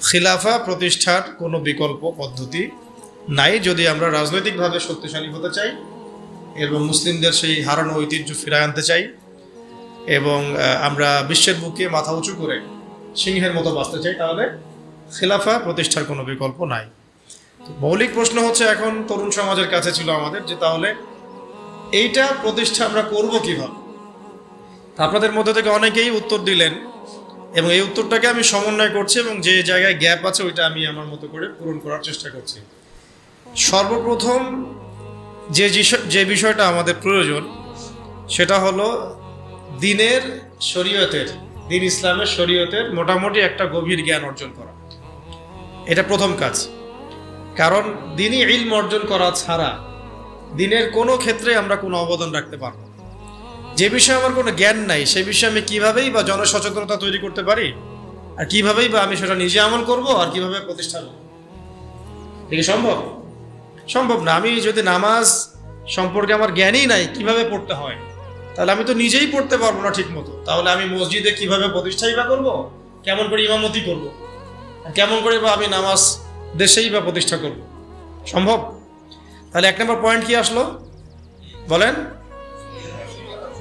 খিলাফা প্রতিষ্ঠার কোনো বিকল্প পদ্ধতি নাই যদি আমরা রাজনৈতিকভাবে শক্তিশালী হতে চাই এবং মুসলিমদের সেই হারানো ঐতিহ্য ফিরায় আনতে চাই এবং আমরা বিশ্বের বুকে মাথা উঁচু করে সিংহের মতো বাঁচতে চাই, তাহলে খিলাফা প্রতিষ্ঠার কোনো বিকল্প নাই। মৌলিক প্রশ্ন হচ্ছে এখন তরুণ সমাজের কাছে ছিল আমাদের যে তাহলে এইটা প্রতিষ্ঠা আমরা করব কিভাবে। আপনাদের মধ্যে থেকে অনেকেই উত্তর দিলেন এবং এই উত্তরটাকে আমি সমন্বয় করছি এবং যে জায়গায় গ্যাপ আছে ওইটা আমি আমার মতো করে পূরণ করার চেষ্টা করছি। সর্বপ্রথম যে বিষয়টা আমাদের প্রয়োজন সেটা হলো দিনের শরীয়তের, দিন ইসলামের শরীয়তের মোটামুটি একটা গভীর জ্ঞান অর্জন করা, এটা প্রথম কাজ। কারণ দিনই ইলম অর্জন করা ছাড়া দিনের কোনো ক্ষেত্রে আমরা কোনো অবদান রাখতে পারবো না। যে বিষয়ে আমার কোনো জ্ঞান নাই সে বিষয়ে আমি কিভাবেই বা জনসচেতনতা তৈরি করতে পারি, আর কিভাবেই বা আমি সেটা নিজে আমল করব, আর কিভাবে প্রতিষ্ঠা করব, ঠিক সম্ভব? সম্ভব না। আমি যদি নামাজ সম্পর্কে আমার জ্ঞানই নাই কিভাবে পড়তে হয়, তাহলে আমি তো নিজেই পড়তে পারবো না ঠিক মতো। তাহলে আমি মসজিদে কিভাবে প্রতিষ্ঠাই বা করবো, কেমন করে ইমামতি করব, কেমন করে বা আমি নামাজ দেশেই বা প্রতিষ্ঠা করব? সম্ভব? তাহলে এক নম্বর পয়েন্ট কি আসলো বলেন?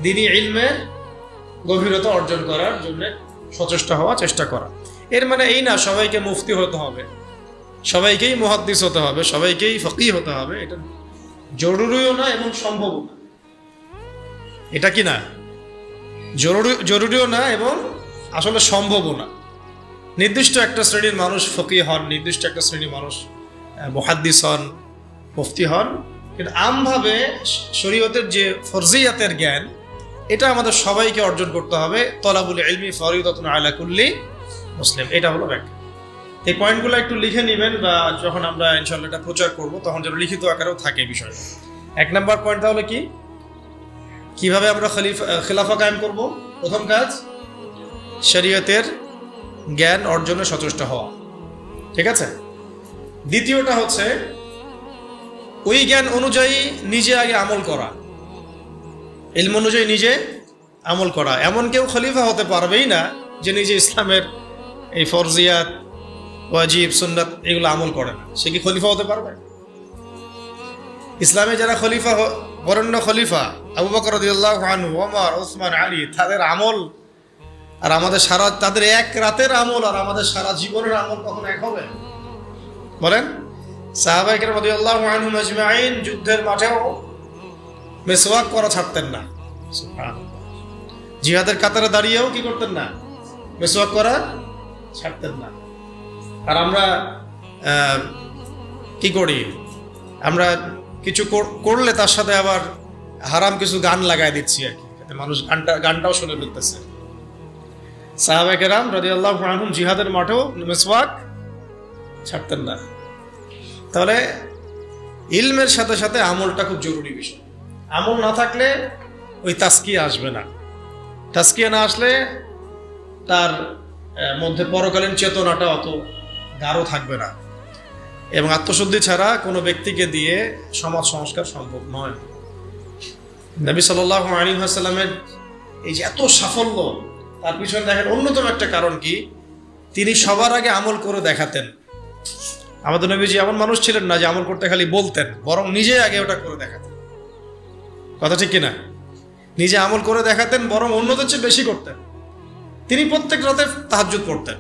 দ্বীনি ইলমের গভীরতা অর্জন করার জন্য সচেষ্ট হওয়া, চেষ্টা করা। এর মানে এই না সবাইকে মুফতি হতে হবে, সবাইকেই মুহাদ্দিস হতে হবে, সবাইকেই ফকিহ হতে হবে। এটা জরুরিও না এবং সম্ভবও না। এটা কি না জরুরিও না এবং আসলে সম্ভবও না। নির্দিষ্ট একটা শ্রেণীর মানুষ ফকিহ হন, নির্দিষ্ট একটা শ্রেণীর মানুষ মুহাদ্দিস হন, মুফতি হন, কিন্তু আমভাবে শরীয়তের যে ফরজিয়াতের জ্ঞান এটা আমাদের সবাইকে অর্জন করতে হবে। তলাবুল ইলমি ফরিদাতুন আলা কুল্লি মুসলিম, এটা হলো ব্যাখ্যা। এই পয়েন্টগুলো একটু লিখে নেবেন বা যখন আমরা ইনশাআল্লাহ এটা প্রচার করব তখন যেন লিখিত আকারেও থাকে বিষয়টা। এক নম্বর পয়েন্ট তাহলে কি, কিভাবে আমরা খিলাফা কায়েম করব? প্রথম কাজ শরীয়তের জ্ঞান অর্জনে সচেষ্ট হওয়া, ঠিক আছে? দ্বিতীয়টা হচ্ছে ওই জ্ঞান অনুযায়ী নিজে আগে আমল করা, ইলম অনুযায়ী নিজে আমল করা। এমন কেউ খলিফা হতে পারবেই না যে নিজে ইসলামের এই ফরজিয়াত, ওয়াজিব, সুন্নাত এগুলো আমল করে না। সে কি খলিফা হতে পারবে? ইসলামে যারা খলিফা, বরেণ্য খলিফা আবু বকর রাদিয়াল্লাহু আনহু, ওমর, ওসমান, আলী, তাদের আমল আর আমাদের সারা, তাদের এক রাতের আমল আর আমাদের সারা জীবনের আমল কখনো এক হবে? বলেন। সাহাবায়ে কেরাম রাদিয়াল্লাহু আনহুম আজমাইন যুদ্ধের মাঠেও মিসওয়াক করা ছাড়তেন না। সুবহানাল্লাহ। জিহাদের কাতারে দাঁড়িয়েও কি করতেন না? মিসওয়াক করা ছাড়তেন না। আর আমরা কি করি? আমরা কিছু করলে তার সাথে আবার হারাম কিছু গান লাগাই দিচ্ছি আর কি, যাতে মানুষ গানটাও শুনে ফেলতেছে। সাহাবায়ে কেরাম রাদিয়াল্লাহু আনহুম জিহাদের মাঠেও মিসওয়াক ছাড়তেন না। তাহলে ইলমের সাথে সাথে আমলটা খুব জরুরি বিষয়। আমল না থাকলে ওই তাসকিয়া আসবে না। তাসকিয়া না আসলে তার মধ্যে পরকালীন চেতনাটা অত গাঢ় থাকবে না এবং আত্মশুদ্ধি ছাড়া কোনো ব্যক্তিকে দিয়ে সমাজ সংস্কার সম্ভব নয়। নবী সাল্লাল্লাহু আলাইহি ওয়াসাল্লামের এই যে এত সাফল্য, তার পিছনে দেখেন অন্যতম একটা কারণ কি, তিনি সবার আগে আমল করে দেখাতেন। আমাদের নবীজি এমন মানুষ ছিলেন না যে আমল করতে খালি বলতেন, বরং নিজে আগে ওটা করে দেখাতেন। কথা ঠিক কিনা? নিজে আমল করে দেখাতেন, বরং অন্যদের চেয়ে বেশি করতেন। তিনি প্রত্যেক রাতে তাহাজ্জুদ পড়তেন।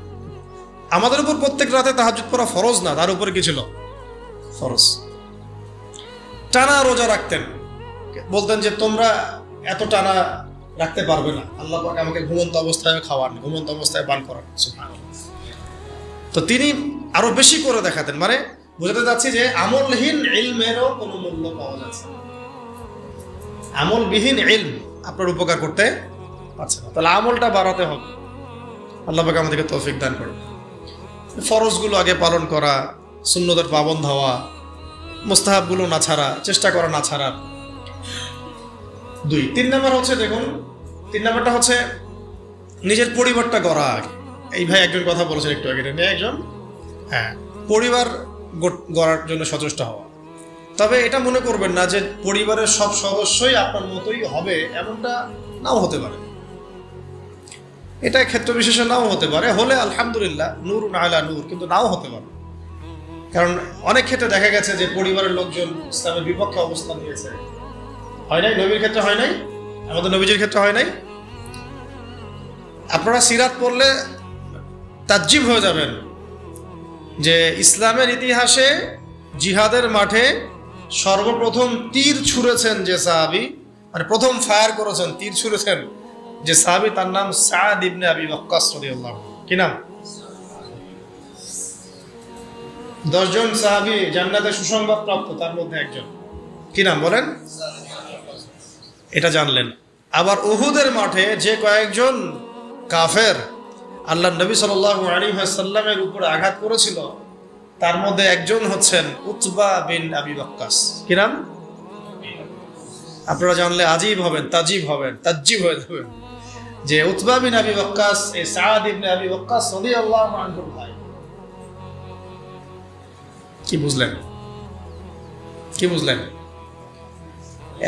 আমাদের উপর প্রত্যেক রাতে তাহাজ্জুদ পড়া ফরজ না, তার উপরে কি ছিল? ফরজ। টানা রোজা রাখতেন, বলতেন যে তোমরা এত টানা রাখতে পারবে না, আল্লাহ পাক আমাকে ঘুমন্ত অবস্থায় খাওয়ান, ঘুমন্ত অবস্থায় পান করান। সুবহানাল্লাহ। তো তিনি আরো বেশি করে দেখাতেন। মানে বোঝাতে যাচ্ছি যে আমলহীন ইলমেরও কোনো মূল্য পাওয়া যাচ্ছে না। আমলবিহীন ইলম আপনার উপকার করতে পারছে না। তাহলে আমলটা বাড়াতে হবে। আল্লাহ পাক আমাদেরকে তৌফিক দান করুন। ফরজগুলো আগে পালন করা, সুন্নতের পাবন্ধ হওয়া, মুস্তাহাবগুলো না ছাড়া, চেষ্টা করা না ছাড়া। 2 3 নাম্বার হচ্ছে, দেখুন 3 নাম্বারটা হচ্ছে নিজের পরিবারটা গড়া। এই ভাই একজন কথা বলেছেন একটু আগে, একজন পরিবার গড়ার জন্য সচেষ্ট হওয়া। তবে এটা মনে করবেন না যে পরিবারের সব সদস্যই আপনার মতোই হবে, এমনটা নাও হতে পারে। এটা ক্ষেত্র বিশেষে নাও হতে পারে, হলে আলহামদুলিল্লাহ নূরুন আলা নূর, কিন্তু নাও হতে পারে। কারণ অনেক ক্ষেত্রে দেখা গেছে যে পরিবারের লোকজন ইসলামের বিপক্ষে অবস্থান নিয়েছে। হয় নাই? নবীর ক্ষেত্রে হয় নাই? আমাদের নবীজির ক্ষেত্রে হয় নাই? আপনারা সিরাত পড়লে তাজ্জিব হয়ে যাবেন যে ইসলামের ইতিহাসে জিহাদের মাঠে সর্বপ্রথম তীর ছুঁড়েছেন যে সাহাবী, মানে প্রথম ফায়ার করেছেন, তীর ছুঁড়েছেন যে সাহাবী, তার নাম সাদ ইবনে আবি ওয়াক্কাস রাদিয়াল্লাহু আনহু। কি নাম? 10 জন সাহাবী জান্নাতের সুসংবাদ প্রাপ্ত, তার মধ্যে একজন। কি নাম বলেন? এটা জানলেন। আবার উহুদের মাঠে যে কয়েকজন কাফের আল্লাহ নবী সাল্লাল্লাহু আলাইহি ওয়াসাল্লামের উপর আঘাত করেছিল, তার মধ্যে একজন হচ্ছেন উতবা বিন আবি ওয়াক্কাস। কি নাম? আপনারা জানলে আজীব হবেন, তাজিব হবেন, তাজ্জিব হয়ে যাবেন যে উতবা বিন আবি ওয়াক্কাস এই সাদ ইবনে আবি ওয়াক্কাস রাদিয়াল্লাহু আনহুর ভাই। কি বুঝলেন? কি বুঝলেন?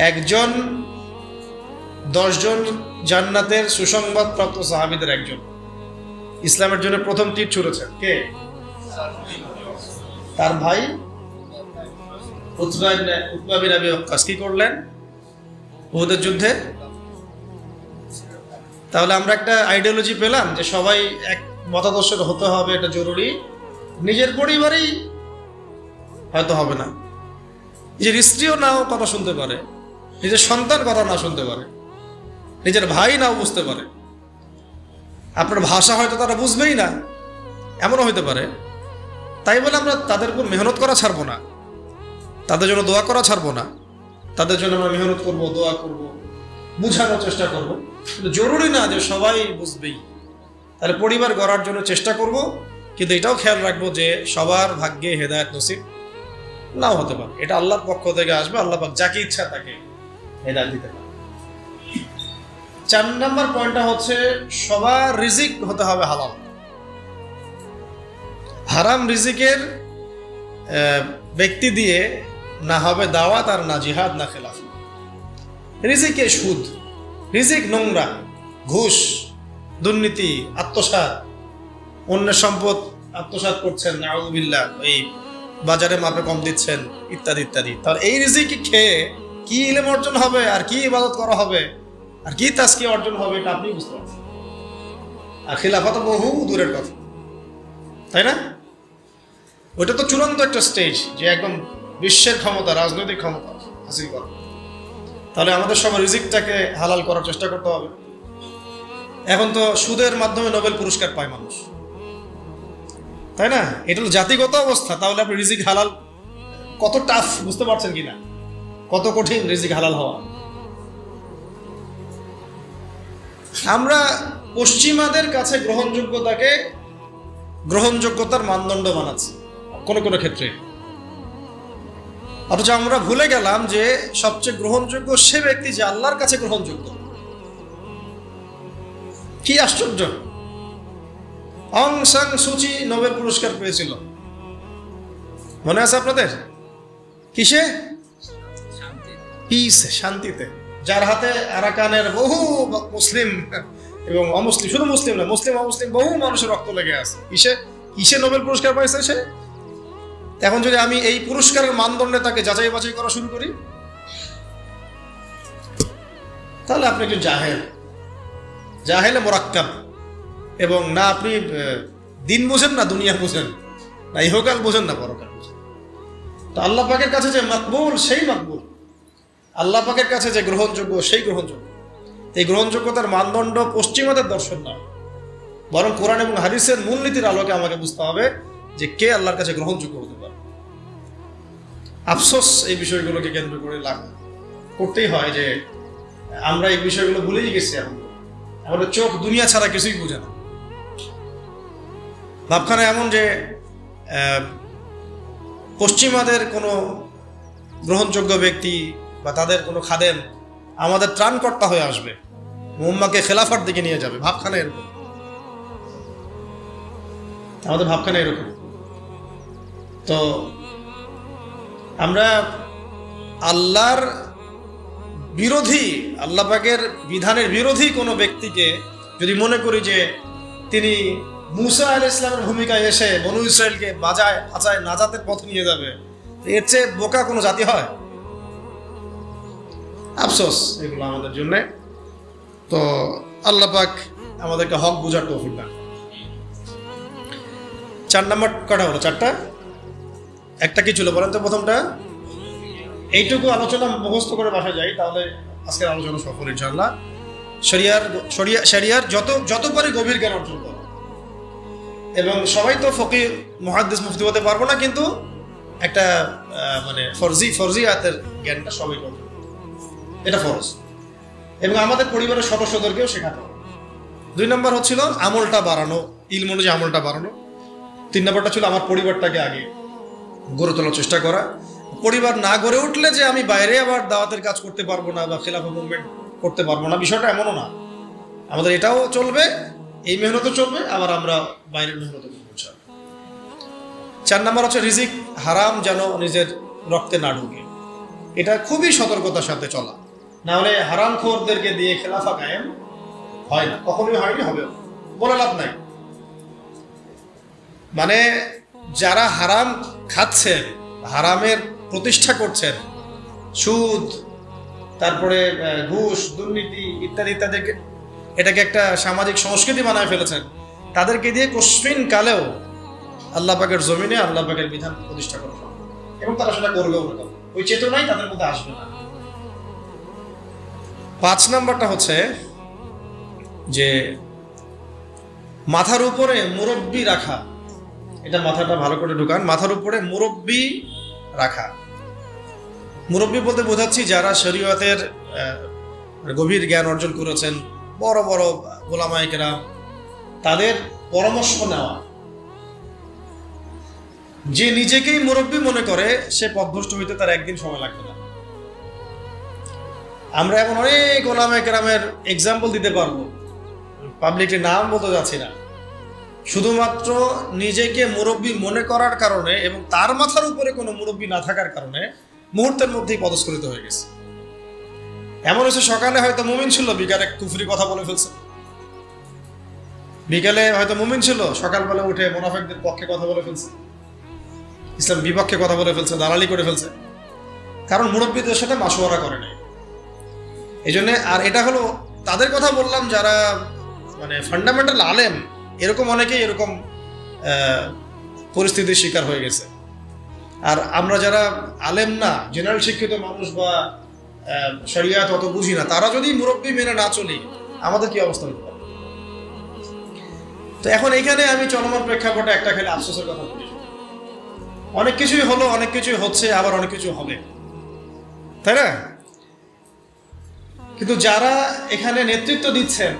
একজন 10 জন জান্নাতের সুসংবাদ প্রাপ্ত সাহাবীদের একজন, ইসলামের জন্য প্রথম তীর ছুঁড়েছেন কে? তার ভাই উতবা বিন আবি ওয়াক্কাস। কি করলেন উহুদের যুদ্ধে? তাহলে আমরা একটা আইডিওলজি পেলাম যে সবাই এক মতাদর্শের হতে হবে, এটা জরুরি। নিজের পরিবারেই হয়তো হবে না, নিজের স্ত্রীও নাও কথা শুনতে পারে, নিজের সন্তান কথা না শুনতে পারে, নিজের ভাই নাও বুঝতে পারে, আপনার ভাষা হয়তো তারা বুঝবেই না, এমনও হইতে পারে। তাই বলে আমরা তাদের উপর মেহনত করা ছাড়বো না, তাদের জন্য দোয়া করা ছাড়বো না। তাদের জন্য আমরা মেহনত করব, দোয়া করব, বুঝানোর চেষ্টা করব, কিন্তু জরুরি না যে সবাই বুঝবেই। তাহলে পরিবার গড়ার জন্য চেষ্টা করব, কিন্তু এটাও খেয়াল রাখবো যে সবার ভাগ্যে হেদায়েত নসিব নাও হতে পারে। এটা আল্লাহর পক্ষ থেকে আসবে, আল্লাহ পাক যাকে ইচ্ছা তাকে হেদায়েত দিতে পারে। 4 নম্বর পয়েন্টটা হচ্ছে সবার রিজিক হতে হবে হালাল। হারাম রিজিকের ব্যক্তি দিয়ে না হবে দাওয়াত, আর না জিহাদ, না খেলাফ। রিজিকে সুদ, রিজিক নোংরা, ঘুষ, দুর্নীতি, আত্মসাৎ, অন্যের সম্পদ আত্মসাৎ করছেন, নাউযুবিল্লাহ, এই বাজারে মাপে কম দিচ্ছেন, ইত্যাদি ইত্যাদি। তাহলে এই রিজিক খেয়ে কি ইলম অর্জন হবে, আর কি ইবাদত করা হবে, আর কি তাজকিয়া অর্জন হবে, এটা আপনি বুঝতে পারছেন। আর খিলাফত বহু দূরের কথা, তাই না? ওইটা তো চূড়ান্ত একটা স্টেজ, যে একদম বিশ্বের ক্ষমতা, রাজনৈতিক ক্ষমতা হাসিল করা। তাহলে আমাদের সব রিজিকটাকে হালাল করার চেষ্টা করতে হবে। এখন তো সুদের মাধ্যমে নোবেল পুরস্কার পায় মানুষ, তাই না? এটা হলো জাতিগত অবস্থা। তাহলে আপনি রিজিক হালাল কত টাফ বুঝতে পারছেন কিনা, কত কঠিন রিজিক হালাল হওয়া। আমরা পশ্চিমাদের কাছে গ্রহণযোগ্যতার মানদণ্ড বানাচ্ছি কোনো কোনো ক্ষেত্রে, অথচ আমরা ভুলে গেলাম যে সবচেয়ে গ্রহণযোগ্য সে ব্যক্তি যে আল্লাহর কাছে গ্রহণযোগ্য। কি আশ্চর্য! অং সান সুচি নোবেল পুরস্কার পেয়েছিল, মনে আছে আপনাদের? কিসে? পিস, শান্তিতে। যার হাতে আরাকানের বহু মুসলিম এবং অমুসলিম, শুধু মুসলিম না, মুসলিম অমুসলিম বহু মানুষের রক্ত লেগে আছে। কিসে নোবেল পুরস্কার পাইছে সে? এখন যদি আমি এই পুরস্কারের মানদণ্ডে তাকে যাচাই বাছাই করা শুরু করি, তাহলে আপনি একজন জাহেলে মোরাক্কাব, এবং না আপনি দিন বুঝেন, না দুনিয়া বুঝেন, না ইহকাল বুঝেন, না পরকাল বুঝেন। তো আল্লাহ পাকের কাছে যে মাকবুল সেই মাকবুল, আল্লাহ পাকের কাছে যে গ্রহণযোগ্য সেই গ্রহণযোগ্য। এই গ্রহণযোগ্যতার মানদণ্ড পশ্চিমাদের দর্শন নয়, বরং কোরআন এবং হাদিসের মূলনীতির আলোকে আমাকে বুঝতে হবে যে কে আল্লাহর কাছে গ্রহণযোগ্য হতে পারে। আফসোস এই বিষয়গুলোকে কেন্দ্র করে করতেই হয় যে আমরা এই বিষয়গুলো ভুলেই গেছি। আমাদের চোখ দুনিয়া ছাড়া কিছুই বুঝে না। ভাবখানা এমন যে পশ্চিমাদের কোনো গ্রহণযোগ্য ব্যক্তি বা তাদের কোনো খাদেম আমাদের ত্রাণকর্তা হয়ে আসবে, উম্মাহকে খেলাফার দিকে নিয়ে যাবে। ভাবখানা এরকম, আমাদের ভাবখানা এরকম। তো আমরা আল্লাহর বিরোধী, আল্লাহ পাকের বিধানের বিরোধী কোনো ব্যক্তিকে যদি মনে করি যে তিনি মুসা আলাইহিস সালামের ভূমিকায় এসে বনু ইসরায়েলকে বাঁচায় নাজাতের পথে নিয়ে যাবে, এর চেয়ে বোকা কোনো জাতি হয়? আফসোস এগুলো আমাদের জন্য। তো আল্লাহ পাক আমাদেরকে হক বুঝার তৌফিক দান। 4 নম্বর কটা হলো? 4টা। একটা কি ছিল বলেন তো? প্রথমটা এইটুকু আলোচনা মুখস্থ করে বাসা যাই, তাহলে আজকের আলোচনা সফল ইনশাআল্লাহ। শরিয়ার যত পারি গভীর জ্ঞান অর্জন করো। এবং সবাই তো ফকিহ মুহাদ্দিস মুফতি হতে পারবো না, কিন্তু একটা মানে ফরজি আয়াতের জ্ঞানটা সবাই অর্জন করো, এটা ফরজ। এবং আমাদের পরিবারের সদস্যদেরকেও শেখাতে হবে। 2 নম্বর হচ্ছিল আমলটা বাড়ানো, ইলম অনুযায়ী আমলটা বাড়ানো। 3 নম্বরটা ছিল আমার পরিবারটাকে আগে গড়ে তোলার চেষ্টা করা। পরিবার না গড়ে উঠলে যে আমি বাইরে আবার দাওয়াতের কাজ করতে পারবো না বা খেলাফত মুভমেন্ট করতে পারবো না, বিষয়টা এমনও না। আমাদের এটাও চলবে, এই মেহনতও চলবে, আবার আমরা বাইরের মেহনতও করবো। 4 নম্বর হচ্ছে রিজিক হারাম যেন নিজের রক্তে না ঢুকে। এটা খুবই সতর্কতার সাথে চলা, না হলে হারামখোরদেরকে দিয়ে খেলাফা কায়েম হয় না, কখনোই হয়নি, হবে বলে লাভ নাই। মানে যারা হারাম খাচ্ছেন, হারামের প্রতিষ্ঠা করছেন, সুদ, তারপরে ঘুষ, দুর্নীতি ইত্যাদি ইত্যাদিকে এটাকে একটা সামাজিক সংস্কৃতি বানায় ফেলেছেন, তাদেরকে দিয়ে কসমিন কালেও আল্লাহ পাকের জমিনে আল্লাহ পাকের বিধান প্রতিষ্ঠা করা সম্ভব, এবং তারা সেটা করবেও না। ওই চেতনাই তাদের মধ্যে আসবে না। 5 নম্বরটা হচ্ছে যে মাথার উপরে মুরব্বি রাখা। এটা মাথাটা ভালো করে ঢুকান। মাথার উপরে মুরব্বি রাখা। মুরব্বি বলতে বোঝাচ্ছি যারা শরীয়তের গভীর জ্ঞান অর্জন করেছেন, বড় বড় ওলামায়ে কেরাম, তাদের পরামর্শ নেওয়া। যে নিজেকেই মুরব্বি মনে করে সে পথভ্রষ্ট হইতে তার একদিন সময় লাগবে না। আমরা এখন অনেক ওলামায়ে কেরামের এক্সাম্পল দিতে পারবো, পাবলিকের নাম বলতে যাচ্ছি না। শুধুমাত্র নিজেকে মুরব্বি মনে করার কারণে এবং তার মাথার উপরে কোনো মুরব্বি না থাকার কারণে মুহূর্তের মধ্যেই পদস্খলিত হয়ে গেছে। এমন হচ্ছে সকালে হয়তো মুমিন ছিল, বিকালে কুফরি কথা বলে ফেলছে। বিকালে হয়তো মুমিন ছিল, সকালবেলা উঠে মুনাফিকদের পক্ষে কথা বলে ফেলছে, ইসলাম বিপক্ষে কথা বলে ফেলছে, দালালি করে ফেলছে। কারণ মুরব্বিদের সাথে মাশওয়ারা করে নাই। এই জন্য, আর এটা হলো তাদের কথা বললাম যারা মানে ফান্ডামেন্টাল আলেম, এরকম অনেকেই এরকম পরিস্থিতির শিকার হয়ে গেছে। আর আমরা যারা আলেম না, জেনারেল শিক্ষিত মানুষ বা শরিয়াত অত বুঝি না, তারা যদি মুরব্বি মেনে না চলি, আমাদের কি অবস্থা হতে পারে? তো এখন এখানে আমি চলমান প্রেক্ষাপটে একটা খেলে আফসোসের কথা বলি। অনেক কিছুই হলো, অনেক কিছুই হচ্ছে, আবার অনেক কিছু হবে, তাই না? কিন্তু যারা এখানে নেতৃত্ব দিচ্ছেন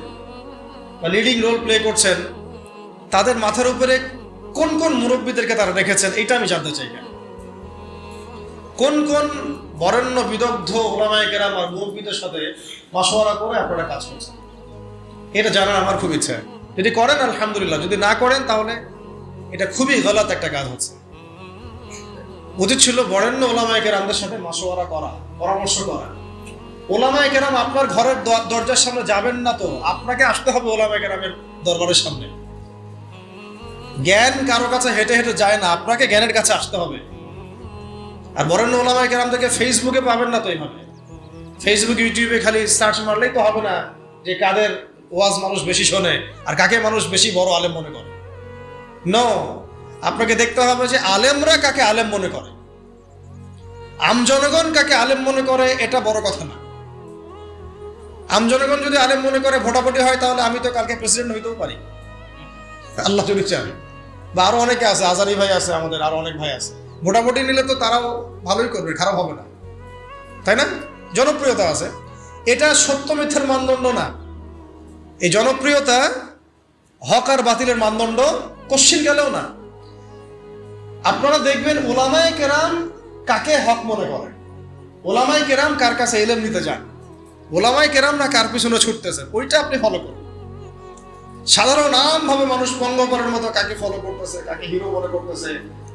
বা লিডিং রোল প্লে করছেন, তাদের মাথার উপরে কোন কোন মুরব্বীদেরকে তারা রেখেছেন, এটা আমি জানতে চাই। কোন কোন বরেণ্য বিদগ্ধ ওলামায়ে কেরাম আর মুরব্বীদের সাথে মাশওয়ারা করে আপনারা কাজ করছেন, এটা জানার আমার খুব ইচ্ছা। যদি করেন আলহামদুলিল্লাহ, যদি না করেন তাহলে এটা খুবই গলত একটা কাজ হচ্ছে। উচিত ছিল বরেণ্য ওলামায়ে কেরামদের সাথে মাশওয়ারা করা, পরামর্শ করা। ওলামায়ে কেরাম আপনার ঘরের দরজার সামনে যাবেন না, তো আপনাকে আসতে হবে ওলামায়ে কেরামের দরবারের সামনে। জ্ঞান কারো কাছে হেঁটে হেঁটে যায় না, আপনাকে জ্ঞানের কাছে আসতে হবে। আর বরেণ্য ওলামায়ে কেরামদেরকে ফেসবুকে পাবেন না তো এইভাবে। ফেসবুক, ইউটিউবে খালি সার্চ মারলেই তো হবে না যে কাদের ওয়াজ মানুষ বেশি শোনে আর কাকে মানুষ বেশি বড় আলেম মনে করে। নো, আপনাকে দেখতে হবে যে আলেমরা কাকে আলেম মনে করে, আমজনগণ কাকে আলেম মনে করে, এটা বড় কথা না। আমজনগণ যদি আলেম মনে করে ভোটাভুটি হয়, তাহলে আমি তো কালকে প্রেসিডেন্ট হইতেও পারি, আল্লাহ যদি চান। বা আরো অনেকে আছে, আজারি ভাই আছে, আমাদের আরো অনেক ভাই আছে। ভোটাভুটি নিলে তো তারাও ভালোই করবে, খারাপ হবে না, তাই না? জনপ্রিয়তা আছে, এটা সত্য মিথ্যার মানদণ্ড না। এই জনপ্রিয়তা হক আর বাতিলের মানদণ্ড কশ্চিনকালেও না। আপনারা দেখবেন ওলামায়ে কেরাম কাকে হক মনে করেন, ওলামায়ে কেরাম কার কাছে ইলম নিতে যান, ওলামায়ে কেরাম না কার পিছনে ছুটতেছেন, ওইটা আপনি ফলো করুন। সাধারণ আমভাবে মানুষ পঙ্গ করার মতো কাকে ফলো করতেছে, কাকে হিরো মনে করতেছে,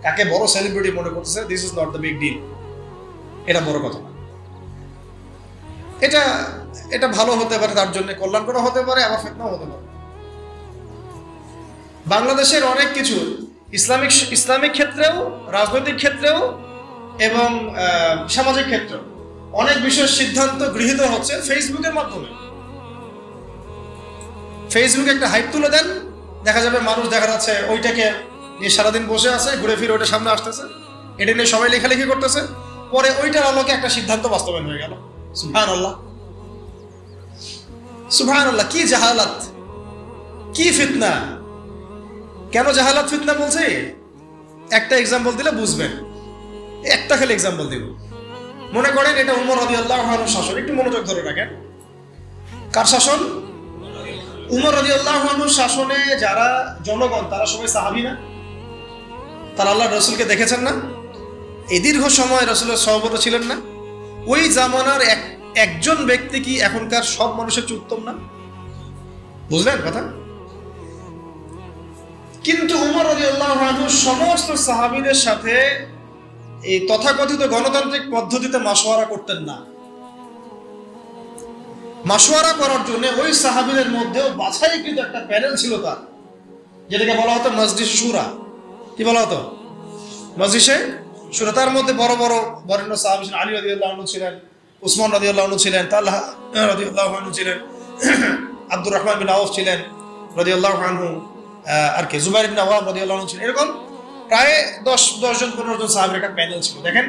কাকে বড় সেলিব্রিটি মনে করতেছে, this is not the big deal. এটা বড় কথা না। এটা ভালো হতে পারে, তার জন্য কল্যাণকর হতে পারে, আবার ফিতনাও হতে পারে। বাংলাদেশের অনেক কিছু ইসলামিক ক্ষেত্রেও, রাজনৈতিক ক্ষেত্রেও এবং সামাজিক ক্ষেত্রেও অনেক বিষয়ের সিদ্ধান্ত গৃহীত হচ্ছে ফেসবুকের মাধ্যমে। ফেসবুকে একটা হাইপ তুলে দেন, দেখা যাবে মানুষ দেখা যাচ্ছে ওইটাকে নিয়ে সারাদিন বসে আছে, ঘুরে ফিরে ওইটা সামনে আসতেছে, এটা নিয়ে সবাই লেখালেখি করতেছে, পরে ওইটার আলোকে একটা সিদ্ধান্ত বাস্তবায়ন হয়ে গেল। সুবহানাল্লাহ, সুবহানাল্লাহ, কি জাহালাত, কি ফিতনা। কেন জাহালাত ফিতনা বলছি? একটা এক্সাম্পল দিলে বুঝবেন। একটা খালি এক্সাম্পল দিব। মনে করেন এটা উমর রাদিয়াল্লাহু আনহুর শাসন, একটু মনোযোগ ধরে রাখেন। কার শাসন? উমর রাদিয়াল্লাহু আনহুর শাসনে যারা জনগণ তারা সবাই সাহাবী না? তারা আল্লাহর রাসূলকে দেখেছেন না? এই দীর্ঘ সময় রাসূলের সহবত ছিলেন না? ওই জামানার একজন ব্যক্তি কি এখনকার সব মানুষের চেয়ে উত্তম না? বুঝলেন কথা? কিন্তু উমর রাদিয়াল্লাহু আনহু সমস্ত সাহাবীদের সাথে এই তথাকথিত গণতান্ত্রিক পদ্ধতিতে মাশওয়ারা করতেন না। মাশওয়ারা করার জন্য ওই সাহাবীদের মধ্যেও বাছাইকৃত একটা প্যানেল ছিল তার, যেটাকে বলা হতো মজলিসে শুরা। কি বলা হতো? মজলিসে শুরা। তার মধ্যে বড় বড় বরেণ্য সাহাবী ছিলেন। আলী রাদিয়াল্লাহু আনহু ছিলেন, উসমান রাদিয়াল্লাহু আনহু ছিলেন, তালহা রাদিয়াল্লাহু আনহু ছিলেন, আব্দুর রহমান বিন আউফ ছিলেন রাদিয়াল্লাহু আনহু, আর কে জুবাইর ইবনে আওয়াম রাদিয়াল্লাহু আনহু ছিলেন। এরকম প্রায় 10 জন 15 জন সাহাবীর একটা প্যানেল ছিল। দেখেন,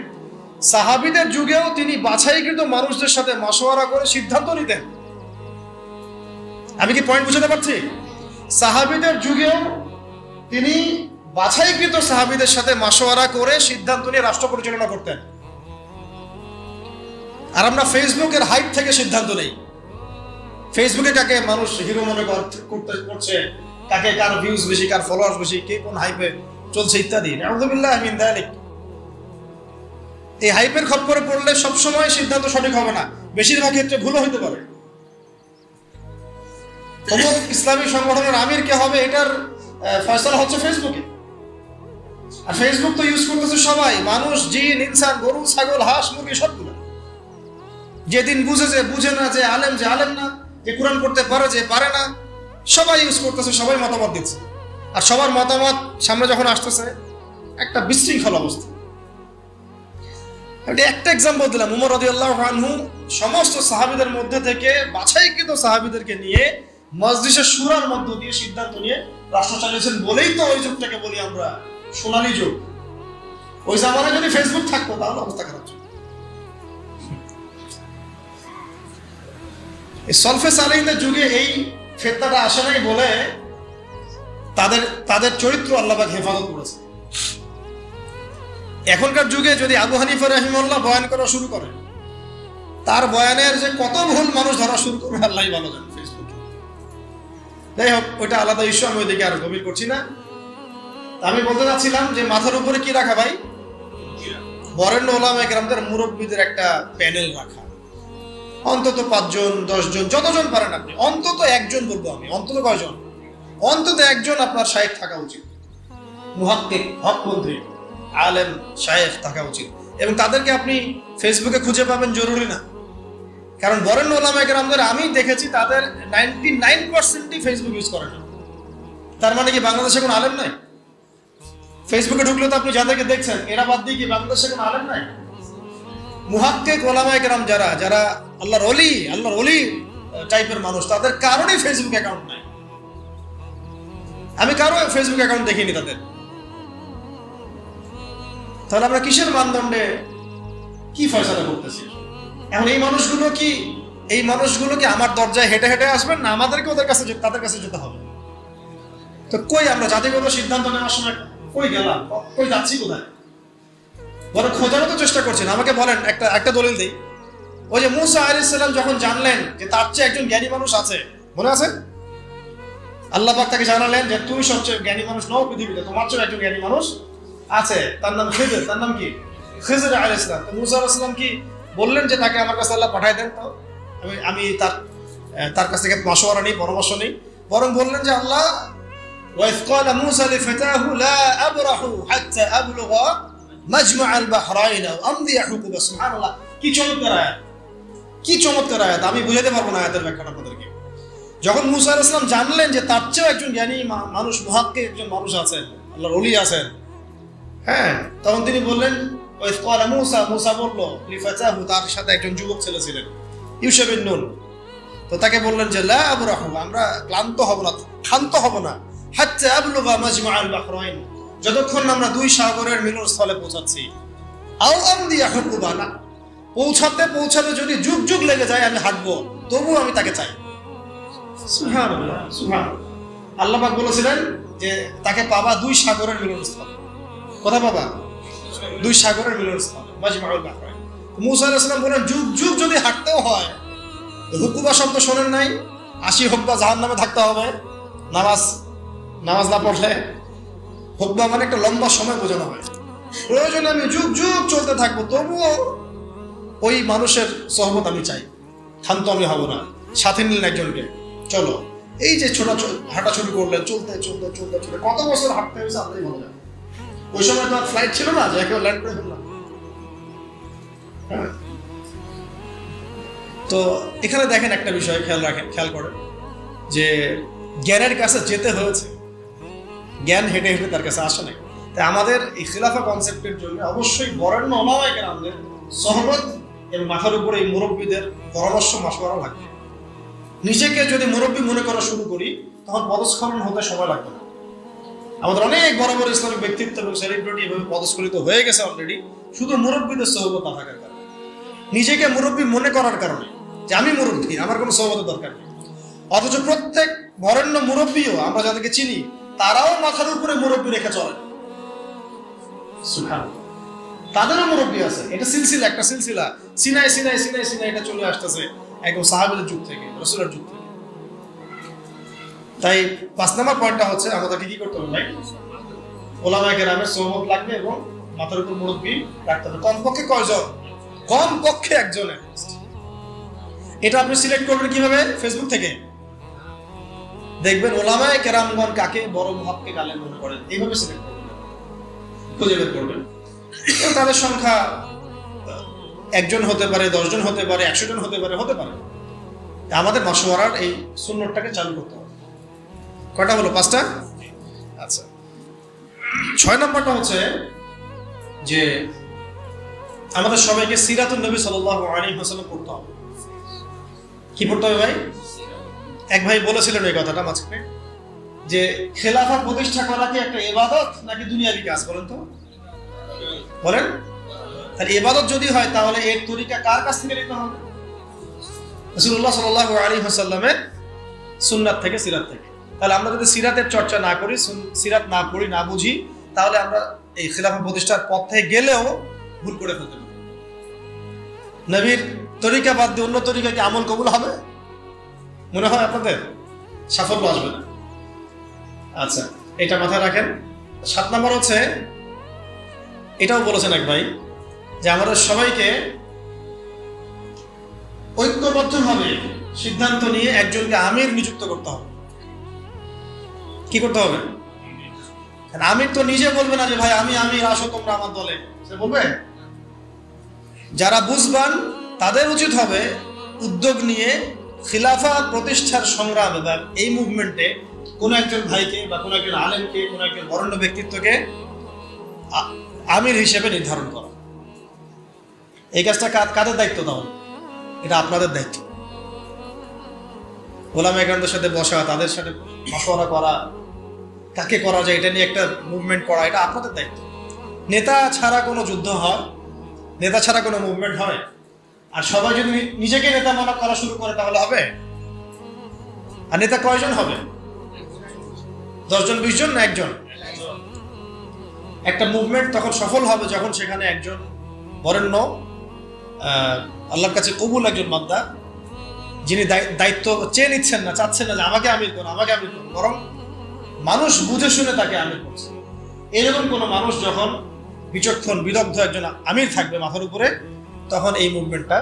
সাহাবীদের যুগেও তিনি বাছাইকৃত মানুষদের সাথে মাশওয়ারা করে সিদ্ধান্ত নিতেন। আমি কি পয়েন্ট বুঝাতে পারছি? সাহাবীদের যুগেও তিনি বাছাইকৃত সাহাবীদের সাথে মাশওয়ারা করে সিদ্ধান্ত নিয়ে রাষ্ট্র পরিচালনা করতেন। আর আমরা ফেসবুকের হাইপ থেকে সিদ্ধান্ত নেই। ফেসবুকে কাকে মানুষ হিরো মনে করছে, কাকে কার ভিউজ বেশি, কার ফলোয়ার্স বেশি, কে কোন হাইপে চলছে ইত্যাদি। আউযুবিল্লাহ মিন যালিক। এই হাইপের খপ্পরে পড়লে সবসময় সিদ্ধান্ত সঠিক হবে না, বেশিরভাগ ক্ষেত্রে ভুলও হতে পারে। অমুক ইসলামী সংগঠনের আমির কে হবে এটার ফয়সালা হচ্ছে ফেসবুকে। আর ফেসবুক তো ইউজ করতেছে সবাই, মানুষ, জিন, ইনসান, গরু, ছাগল, হাঁস, মুরগি সবগুলো। যেদিন বুঝে যে বুঝে না, যে আলেম না, যে কোরআন পড়তে পারে যে পারে না, সবাই ইউজ করতেছে, সবাই মতামত দিচ্ছে। আর সবার মতামত সামনে যখন আসতেছে একটা বিশৃঙ্খল অবস্থা। একটা এক্সাম্পল দিলাম। উমর রাদিয়াল্লাহু আনহু সমস্ত সাহাবীদের মধ্যে থেকে বাছাইকৃত সাহাবীদেরকে নিয়ে মজলিসে শুরার মধ্য দিয়ে সিদ্ধান্ত নিয়ে রাষ্ট্র চালিয়েছেন বলেই তো ওই যুগটাকে বলি আমরা সোনালী যুগ। ওই জামানায় যদি ফেসবুক থাকতো তাহলে অবস্থা খারাপ ছিল। এই সলফে সালেহিনদের যুগে এই ফিতনাটা আসে নাই বলে তাদের চরিত্র আল্লাহ পাক হেফাজত করেছে। এখনকার যুগে যদি আবু হানিফা রাহিমাহুল্লাহ বয়ান করা শুরু করে, তার বয়ানের যে কত ভুল মানুষ ধরা শুরু করবে আল্লাহই ভালো জানেন ফেসবুকে। যাই হোক, ওইটা আলাদা ইস্যু, আমি ওইদিকে আর গভীর করছি না। আমি বলতে চাচ্ছিলাম যে মাথার উপরে কি রাখা ভাই? বরেণ্য ওলামায়ে কেরামদের, মুরব্বীদের একটা প্যানেল রাখা। অন্তত 5 জন 10 জন, যতজন পারেন আপনি, অন্তত একজন বলবো আমি, অন্তত কয়জন? অন্তত একজন আপনার শায়েখ থাকা উচিত, মুহাক্কিক, হকপন্থী, আলেম, শায়েখ থাকা উচিত। এবং তাদেরকে আপনি ফেসবুকে খুঁজে পাবেন জরুরি না, কারণ বরেণ্য ওলামায়ে কেরামদের আমি দেখেছি তাদের 99%ই ফেসবুক ইউজ করে না। তার মানে কি বাংলাদেশে কোনো আলেম নাই? ফেসবুকে ঢুকলে তো আপনি যাদেরকে দেখছেন এরা বাদ দিয়ে কি বাংলাদেশে কোনো আলেম নাই? মুহাক্কিক ওলামায়ে কেরাম যারা আল্লাহর ওলি টাইপের মানুষ, তাদের কারণেই ফেসবুক অ্যাকাউন্ট নাই। আমি কারো ফেসবুক অ্যাকাউন্ট দেখিনি তাদের। তাহলে আমরা কিসের মানদণ্ডে কি ফয়সালা করতেছি? এখন এই মানুষগুলো কি আমার দরজায় হেঁটে হেঁটে আসবেন, না আমাদেরকে তাদের কাছে যেতে হবে? তো কই আমরা জাতিগত সিদ্ধান্ত নেওয়ার সময় কই গেলাম, কই যাচ্ছি, কোথায়? বড় খোঁজারও তো চেষ্টা করছেন। আমাকে বলেন, একটা দলিল দিই। ওই যে মুসা আলাইহিস সালাম যখন জানলেন যে তার চেয়ে একজন জ্ঞানী মানুষ আছে, মনে আছে? আল্লাহ পাক তাকে জানালেন যে তুমি সবচেয়ে জ্ঞানী মানুষ নও পৃথিবীতে, তোমার চেয়ে একজন জ্ঞানী মানুষ আছে, তার নাম খিজির। তার নাম কি? খিজির আলাইহিস সালাম। তো মুসা আলাইহিস সালাম কি বললেন যে তাকে আমার কাছে আল্লাহ পাঠায় দেন, তো আমি তার কাছ থেকে মাশওয়ারা নেই, পরামর্শ নেই, বরং বললেন যে আল্লাহ ওয়াইজ ক্বালা মুসা লিফাতাহু লা আবরাহু হাত্তা আবলুগা মাজমা আল বাহরাইন আও আমদি হুকুবা। সুবহানাল্লাহ, কি চমৎকার আয়াত, কি চমৎকার আয়াত! আমি বুঝাতে পারবো না আয়াতের ব্যাখ্যাটা আপনাদেরকে। যখন মুসা আলাইহিস সালাম জানলেন যে তার চেয়েও একজন জ্ঞানী মানুষ, মুহাক্কিক একজন মানুষ আছেন, আল্লাহর ওলি আছেন, হ্যাঁ, তখন তিনি বললেন, মুসা বলল লিফাতাহু, তার সাথে একজন যুবক ছেলে ছিলেন, ইউশা বিন নুন। তো তাকে বললেন যে লা আবরাহু, আমরা ক্লান্ত হব না, ক্ষান্ত হব না, হাত্তা আবলুগা মাজমাআল বাহরাইন, যতক্ষণ আমরা দুই সাগরের মিলনস্থলে পৌঁছাচ্ছি। আও আমদিয়া হুকুবা, না পৌঁছাতে যদি যুগ যুগ লেগে যায় আমি হাঁটবো, তবু আমি তাকে চাই। সুবহানাল্লাহ, সুবহানাল্লাহ। আল্লাহ পাক বলেছিলেন যে তাকে পাবা দুই সাগরের মিলনস্থল। কোথায় পাবা? দুই সাগরের মিলনস্থল, মাজমাউল বাহরাইন। মুসা আলাইহিস সালাম বলেন যুগ যুগ যদি হাঁটতেও হয়, হুকুবা শব্দ শোনেন নাই? 80 হুকবা জাহান্নামে থাকতে হবে নামাজ না পড়লে। হুকবা মানে একটা লম্বা সময় বোঝানো হয়। প্রয়োজনে আমি যুগ যুগ চলতে থাকবো, তবুও ওই মানুষের সহমত আমি চাই, ক্ষান্ত আমি হব না। সাথে নিলেন একজনকে, চলো। এই যে ছোট হাঁটা শুরু করলেন, চলতে কত বছর হাঁটতে হয়েছে আপনি বলে যান। ওই সময় তো আর ফ্লাইট ছিল না যে কেউ ল্যান্ড করে ফেললাম। তো এখানে দেখেন একটা বিষয় খেয়াল করেন যে জ্ঞানের কাছে যেতে হয়েছে, জ্ঞান হেঁটে হেঁটে তার কাছে আসে নাই। তাই আমাদের এই খিলাফা কনসেপ্টের জন্য অবশ্যই বরেণ্য ওলামায়ে কেরামদের সহবত এবং মাথার উপরে এই মুরব্বীদের পরামর্শ মাশওয়ারা লাগবে। নিজেকে যদি মুরব্বী মনে করা শুরু করি, তখন পদস্খলন হতে সময় লাগবে না। আমাদের অনেক বড় বড় ইসলামিক ব্যক্তিত্ব এবং সেলিব্রিটি এভাবে পদস্খলিত হয়ে গেছে অলরেডি, শুধু মুরব্বীদের সহবত না থাকার কারণে, নিজেকে মুরব্বী মনে করার কারণে যে আমি মুরব্বী, আমার কোনো সহবতের দরকার নেই। অথচ প্রত্যেক বরেণ্য মুরব্বীও আমরা যাদেরকে চিনি, তারাও মাথার উপরে মুরব্বী রেখে চলেন। সুবহানাল্লাহ, তাদেরও মুরব্বী আছে। এটা সিলসিলা, একটা সিলসিলা, সিনাই এটা চলে আসতেছে একদম সাহাবীদের যুগ থেকে, রাসূলের যুগ থেকে। তাই 5 নম্বর পয়েন্টটা হচ্ছে আমাদেরকে কি করতে হবে ভাই? ওলামায়ে কেরামের সহবত লাগবে এবং মাথার উপর মুরব্বী রাখতে হবে। কমপক্ষে কয়জন? কমপক্ষে একজন। এটা আপনি সিলেক্ট করবেন কিভাবে? ফেসবুক থেকে দেখবেন ওলামায়ে কেরামগণ কাকে বড় মুহাক্কিক আলেম মনে করেন, এইভাবে সিলেক্ট করবেন, খুঁজে বের করবেন। তাদের সংখ্যা একজন হতে পারে, 10 জন হতে পারে, 100 জন হতে পারে। আমাদের মাশওয়ারার এই সুন্নতটাকে চালু করতে হবে। কয়টা হলো? 5টা। আচ্ছা, 6 নম্বরটা হচ্ছে যে আমাদের সবাইকে সিরাতুন নবী সাল্লাল্লাহু আলাইহি ওয়াসাল্লাম পড়তে হবে। কি পড়তে হবে ভাই? এক ভাই বলেছিলেন এই কথাটা মাঝখানে, যে খেলাফা প্রতিষ্ঠা করা কি একটা ইবাদত নাকি দুনিয়াবি কাজ? বলেন তো, বলেন। তাহলে ইবাদত যদি হয়, তাহলে এর তরিকা কার কাছ থেকে নিতে হবে? রাসূলুল্লাহ সাল্লাল্লাহু আলাইহি ওয়াসাল্লামের সুন্নাত থেকে, সিরাত থেকে। তাহলে আমরা যদি সিরাতের চর্চা না করি, সিরাত না পড়ি, না বুঝি, তাহলে আমরা এই খেলাফা প্রতিষ্ঠার পথে গেলেও ভুল করে ফেলতে পারি। নবীর তরিকা বাদ দিয়ে অন্য তরিকাকে আমল কবুল হবে? মনে হয় আপনাদের সাফল্য আসবে না। আচ্ছা, এটা মাথায় রাখেন। 7 নম্বর হচ্ছে, এটাও বলেছেন এক ভাই, যে আমাদের সবাইকে ঐক্যবদ্ধভাবে সিদ্ধান্ত নিয়ে একজনকে আমির নিযুক্ত করতে হবে। কি করতে হবে? আমির তো নিজে বলবে না যে ভাই আমি আমির, আসো তোমরা আমার দলে, সে বলবে? যারা বুঝবান তাদের উচিত হবে উদ্যোগ নিয়ে খিলাফা প্রতিষ্ঠার সংগ্রামে বা এই মুভমেন্টে কোনো একজন ভাইকে বা কোনো একজন আলেমকে, কোনো একজন বরেণ্য ব্যক্তিত্বকে আমির হিসেবে নির্ধারণ করা। এই কাজটা কাদের দায়িত্ব? তাহলে এটা আপনাদের দায়িত্ব। ওলামায়ে কেরামদের সাথে বসা, তাদের সাথে মাশওয়ারা করা, কাকে করা যায় এটা নিয়ে একটা মুভমেন্ট করা, এটা আপনাদের দায়িত্ব। নেতা ছাড়া কোনো যুদ্ধ হয়? নেতা ছাড়া কোনো মুভমেন্ট হয়? আর সবাই যদি নিজেকে নেতা মনে করা শুরু করে, তাহলে হবে? আর নেতা কয়জন হবে? 10 জন, 20 জন, না একজন? একটা মুভমেন্ট তখন সফল হবে যখন সেখানে একজন বরেণ্য, আল্লাহর কাছে কবুল একজন বান্দা, যিনি দায়িত্ব চেয়ে নিচ্ছেন না, চাচ্ছেন না যে আমাকে আমির করুন, বরং মানুষ বুঝে শুনে তাকে আমির করছে। এরকম কোনো মানুষ যখন বিচক্ষণ, বিদগ্ধ একজন আমির থাকবে মাথার উপরে, তখন এই মুভমেন্টটা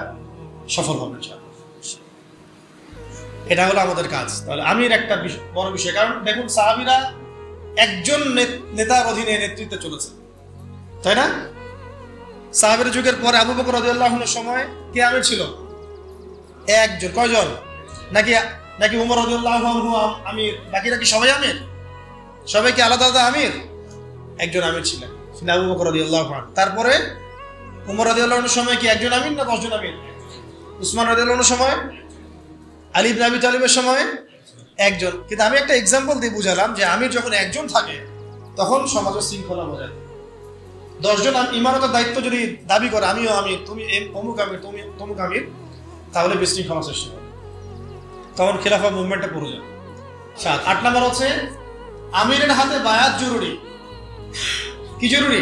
সফল হবে। এটা হলো আমাদের কাজ। তাহলে আমির একটা বড় বিষয়। কারণ দেখুন, সাহাবীরা একজন নেতার অধীনে নেতৃত্বে চলেছে, তাই না? সাহাবীর যুগের পরে আবু বকর রাদিয়াল্লাহু আনহুর সময় কে আমির ছিল? একজন। কয়জন? নাকি নাকি উমর রাদিয়াল্লাহু আনহু আমির, বাকিরা কি সবাই আমির? সবাই কি আলাদা আলাদা আমির? একজন আমির ছিলেন, আবু বকর রাদিয়াল্লাহু আনহু। তারপরে উমর রাদিয়াল্লাহু আনহুর সময় কি একজন আমির না 10 জন আমির? উসমান রাদিয়াল্লাহু আনহুর সময়, আলী ইবনে আবি তালিবের সময় একজন। কিন্তু আমি একটা এক্সাম্পল দিয়ে বুঝালাম যে আমির যখন একজন থাকে তখন সমাজের শৃঙ্খলা বোঝায়। 10 জন ইমারতের দায়িত্ব যদি দাবি করে আমিও আমির, তুমি অমুক আমির, তুমি তমুক আমির, তাহলে বিশৃঙ্খলা সৃষ্টি হবে, তখন খেলাফা মুভমেন্টে পড়ে যাবে। 8 নম্বর হচ্ছে আমিরের হাতে বায়াত জরুরি। কি জরুরি?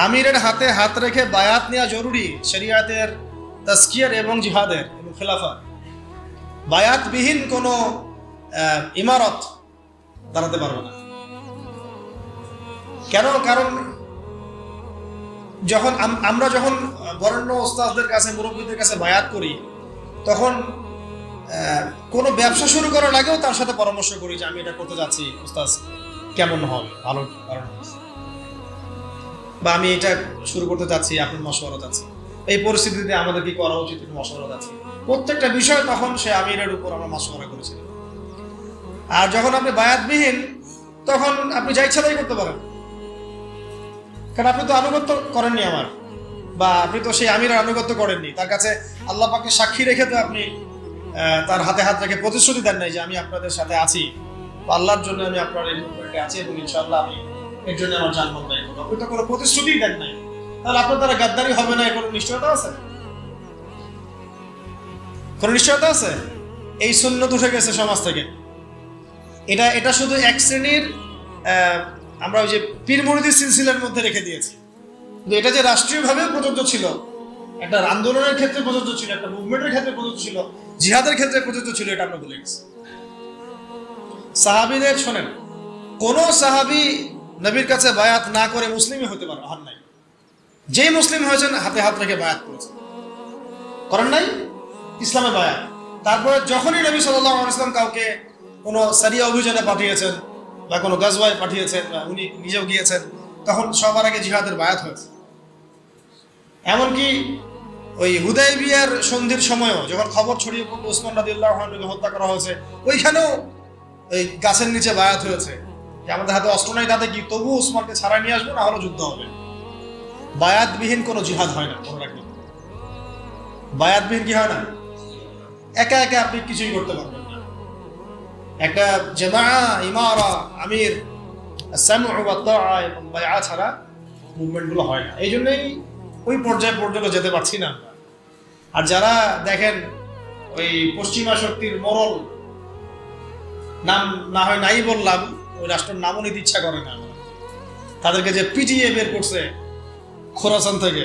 আমিরের হাতে হাত রেখে বায়াত নেওয়া জরুরি, শরিয়াতের, তাজকিয়ার এবং জিহাদের এবং খেলাফা। বায়াতবিহীন কোনো ইমারত দাঁড়াতে পারবে না। কেন? কারণ যখন আমরা যখন বরেণ্য ওস্তাদদের কাছে, মুরব্বীদের কাছে বায়াত করি, তখন কোনো ব্যবসা শুরু করার আগেও তার সাথে পরামর্শ করি যে আমি এটা করতে যাচ্ছি, ওস্তাদ কেমন হবে, ভালো কারণ, বা আমি এটা শুরু করতে চাচ্ছি, আপনার মশওয়ারা চাচ্ছি, এই পরিস্থিতিতে আমাদের কি করা উচিত, মশওয়ারা চাচ্ছি। প্রত্যেকটা বিষয় তখন সে আমিরের উপর আমরা মশওয়ারা করেছিলাম। আর যখন আপনি বায়াতবিহীন, তখন আপনি যা ইচ্ছা তাই করতে পারেন, কারণ আপনি তো আনুগত্য করেননি আমার, বা আপনি তো সেই আমিরের আনুগত্য করেননি। তার কাছে আল্লাহ পাককে সাক্ষী রেখে তো আপনি তার হাতে হাত রেখে প্রতিশ্রুতি দেন নাই যে আমি আপনাদের সাথে আছি, বা আল্লাহর জন্য আমি আপনার এই মুভমেন্টে আছি এবং ইনশাআল্লাহ আমি এর জন্য আমার জানমাল ব্যয় করবো। আপনি তো কোনো প্রতিশ্রুতিই দেন নাই, তাহলে আপনার দ্বারা গাদ্দারি হবে না, কোনো নিশ্চয়তা আছে? কোনো নিশ্চয়তা আছে? এই সুন্নত উঠে গেছে সমাজ থেকে। এটা শুধু এক শ্রেণীর আমরা ওই যে পীর মুরিদি সিলসিলার মধ্যে রেখে দিয়েছি, কিন্তু এটা যে রাষ্ট্রীয়ভাবে প্রযোজ্য ছিল, একটা আন্দোলনের ক্ষেত্রে প্রযোজ্য ছিল, একটা মুভমেন্টের ক্ষেত্রে প্রযোজ্য ছিল, জিহাদের ক্ষেত্রে প্রযোজ্য ছিল, এটা আমরা ভুলে গেছি। সাহাবীদের শোনেন, কোন সাহাবী নবীর কাছে বায়াত না করে মুসলিমই হতে পারে হন নাই। যেই মুসলিম হয়েছেন হাতে হাত রেখে বায়াত করেছেন, করেন নাই ইসলামে বায়াত। তারপরে যখনই নবী সাল্লাল্লাহু আলাইহি ওয়াসাল্লাম কাউকে কোনো সারিয়া অভিযানে পাঠিয়েছেন বা কোনো গাজওয়ায় পাঠিয়েছেন বা উনি নিজেও গিয়েছেন, তখন সবার আগে জিহাদের বায়াত হয়েছে। এমনকি ওই হুদায়বিয়ার সন্ধির সময়ও যখন খবর ছড়িয়ে পড়লো উসমান রাদিয়াল্লাহু আনহুকে হত্যা করা হয়েছে, ওইখানেও ওই গাছের নিচে বায়াত হয়েছে যে আমাদের হাতে অস্ত্র নাই, তাতে কি, তবু উসমানকে ছাড়াই নিয়ে আসবো, না হলে যুদ্ধ হবে। বায়াতবিহীন কোনো জিহাদ হয় না, মনে রাখবেন। বায়াতবিহীন কি হয় না? একা একা আপনি কিছুই করতে পারবেন না। একটা জামাআ, ইমারা, আমির, সামউ ওয়া তাআ এবং বায়আ ছাড়া মুভমেন্টগুলো হয় না। এই জন্যই ওই পর্যায়ে পর্যন্ত যেতে পারছি না আমরা। আর যারা দেখেন ওই পশ্চিমা শক্তির মরল, নাম না হয় নাই বললাম, ওই রাষ্ট্রের নামও নিতে ইচ্ছা করে না, তাদেরকে যে পিটিয়ে বের করছে খোরাসান থেকে,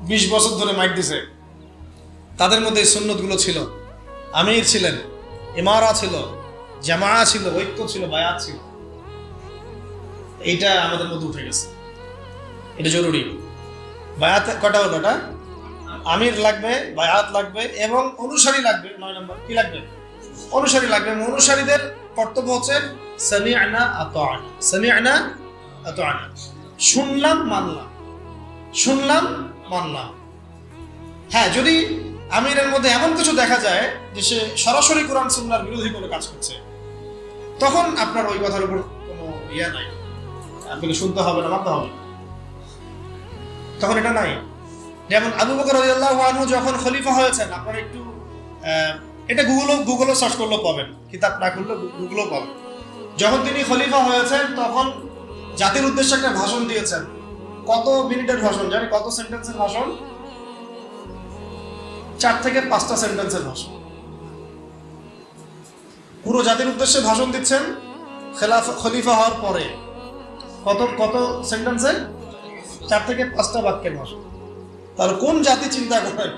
20 বছর ধরে মাইক দিছে, তাদের মধ্যে এই সুন্নতগুলো ছিল। আমির ছিলেন, ইমারা ছিল, জামাআ ছিল, ঐক্য ছিল, বায়াত ছিল। এইটা আমাদের মধ্যে উঠে গেছে, এটা জরুরি। বায়াত কটা হলো? এটা আমির লাগবে, বায়াত লাগবে এবং অনুসারী লাগবে। 9 নম্বর কি লাগবে? অনুসারী লাগবে। অনুসারীদের কর্তব্য হচ্ছে সামি'না আতা'না, সামি'না আতা'না, শুনলাম মানলাম, শুনলাম মানলাম। হ্যাঁ, যদি আমিরের মধ্যে এমন কিছু দেখা যায় যে সে সরাসরি কোরআন সুন্নাহর বিরোধী কোনো কাজ করছে, তখন আপনার ওই কথার উপর কোনো ইয়া নাই, আপনাকে শুনতে হবে না, মানতে হবে না, তখন এটা নাই। যেমন আবু বকর রাদিয়াল্লাহু আনহু যখন খলিফা হয়েছেন, আপনারা একটু এটা গুগলও সার্চ করলেও পাবেন, কিতাব না করলে গুগলও পাবেন। যখন তিনি খলিফা হয়েছেন তখন জাতির উদ্দেশ্যে একটা ভাষণ দিয়েছেন। কত মিনিটের ভাষণ জানি? কত সেন্টেন্সের ভাষণ? 4 থেকে 5টা সেন্টেন্সের ভাষণ। পুরো জাতির উদ্দেশ্যে ভাষণ দিচ্ছেন খলিফা হওয়ার পরে। কত সেন্টেন্সে? 4 থেকে 5টা বাক্যের ভাষণ। তাহলে কোন জাতি চিন্তা করেন,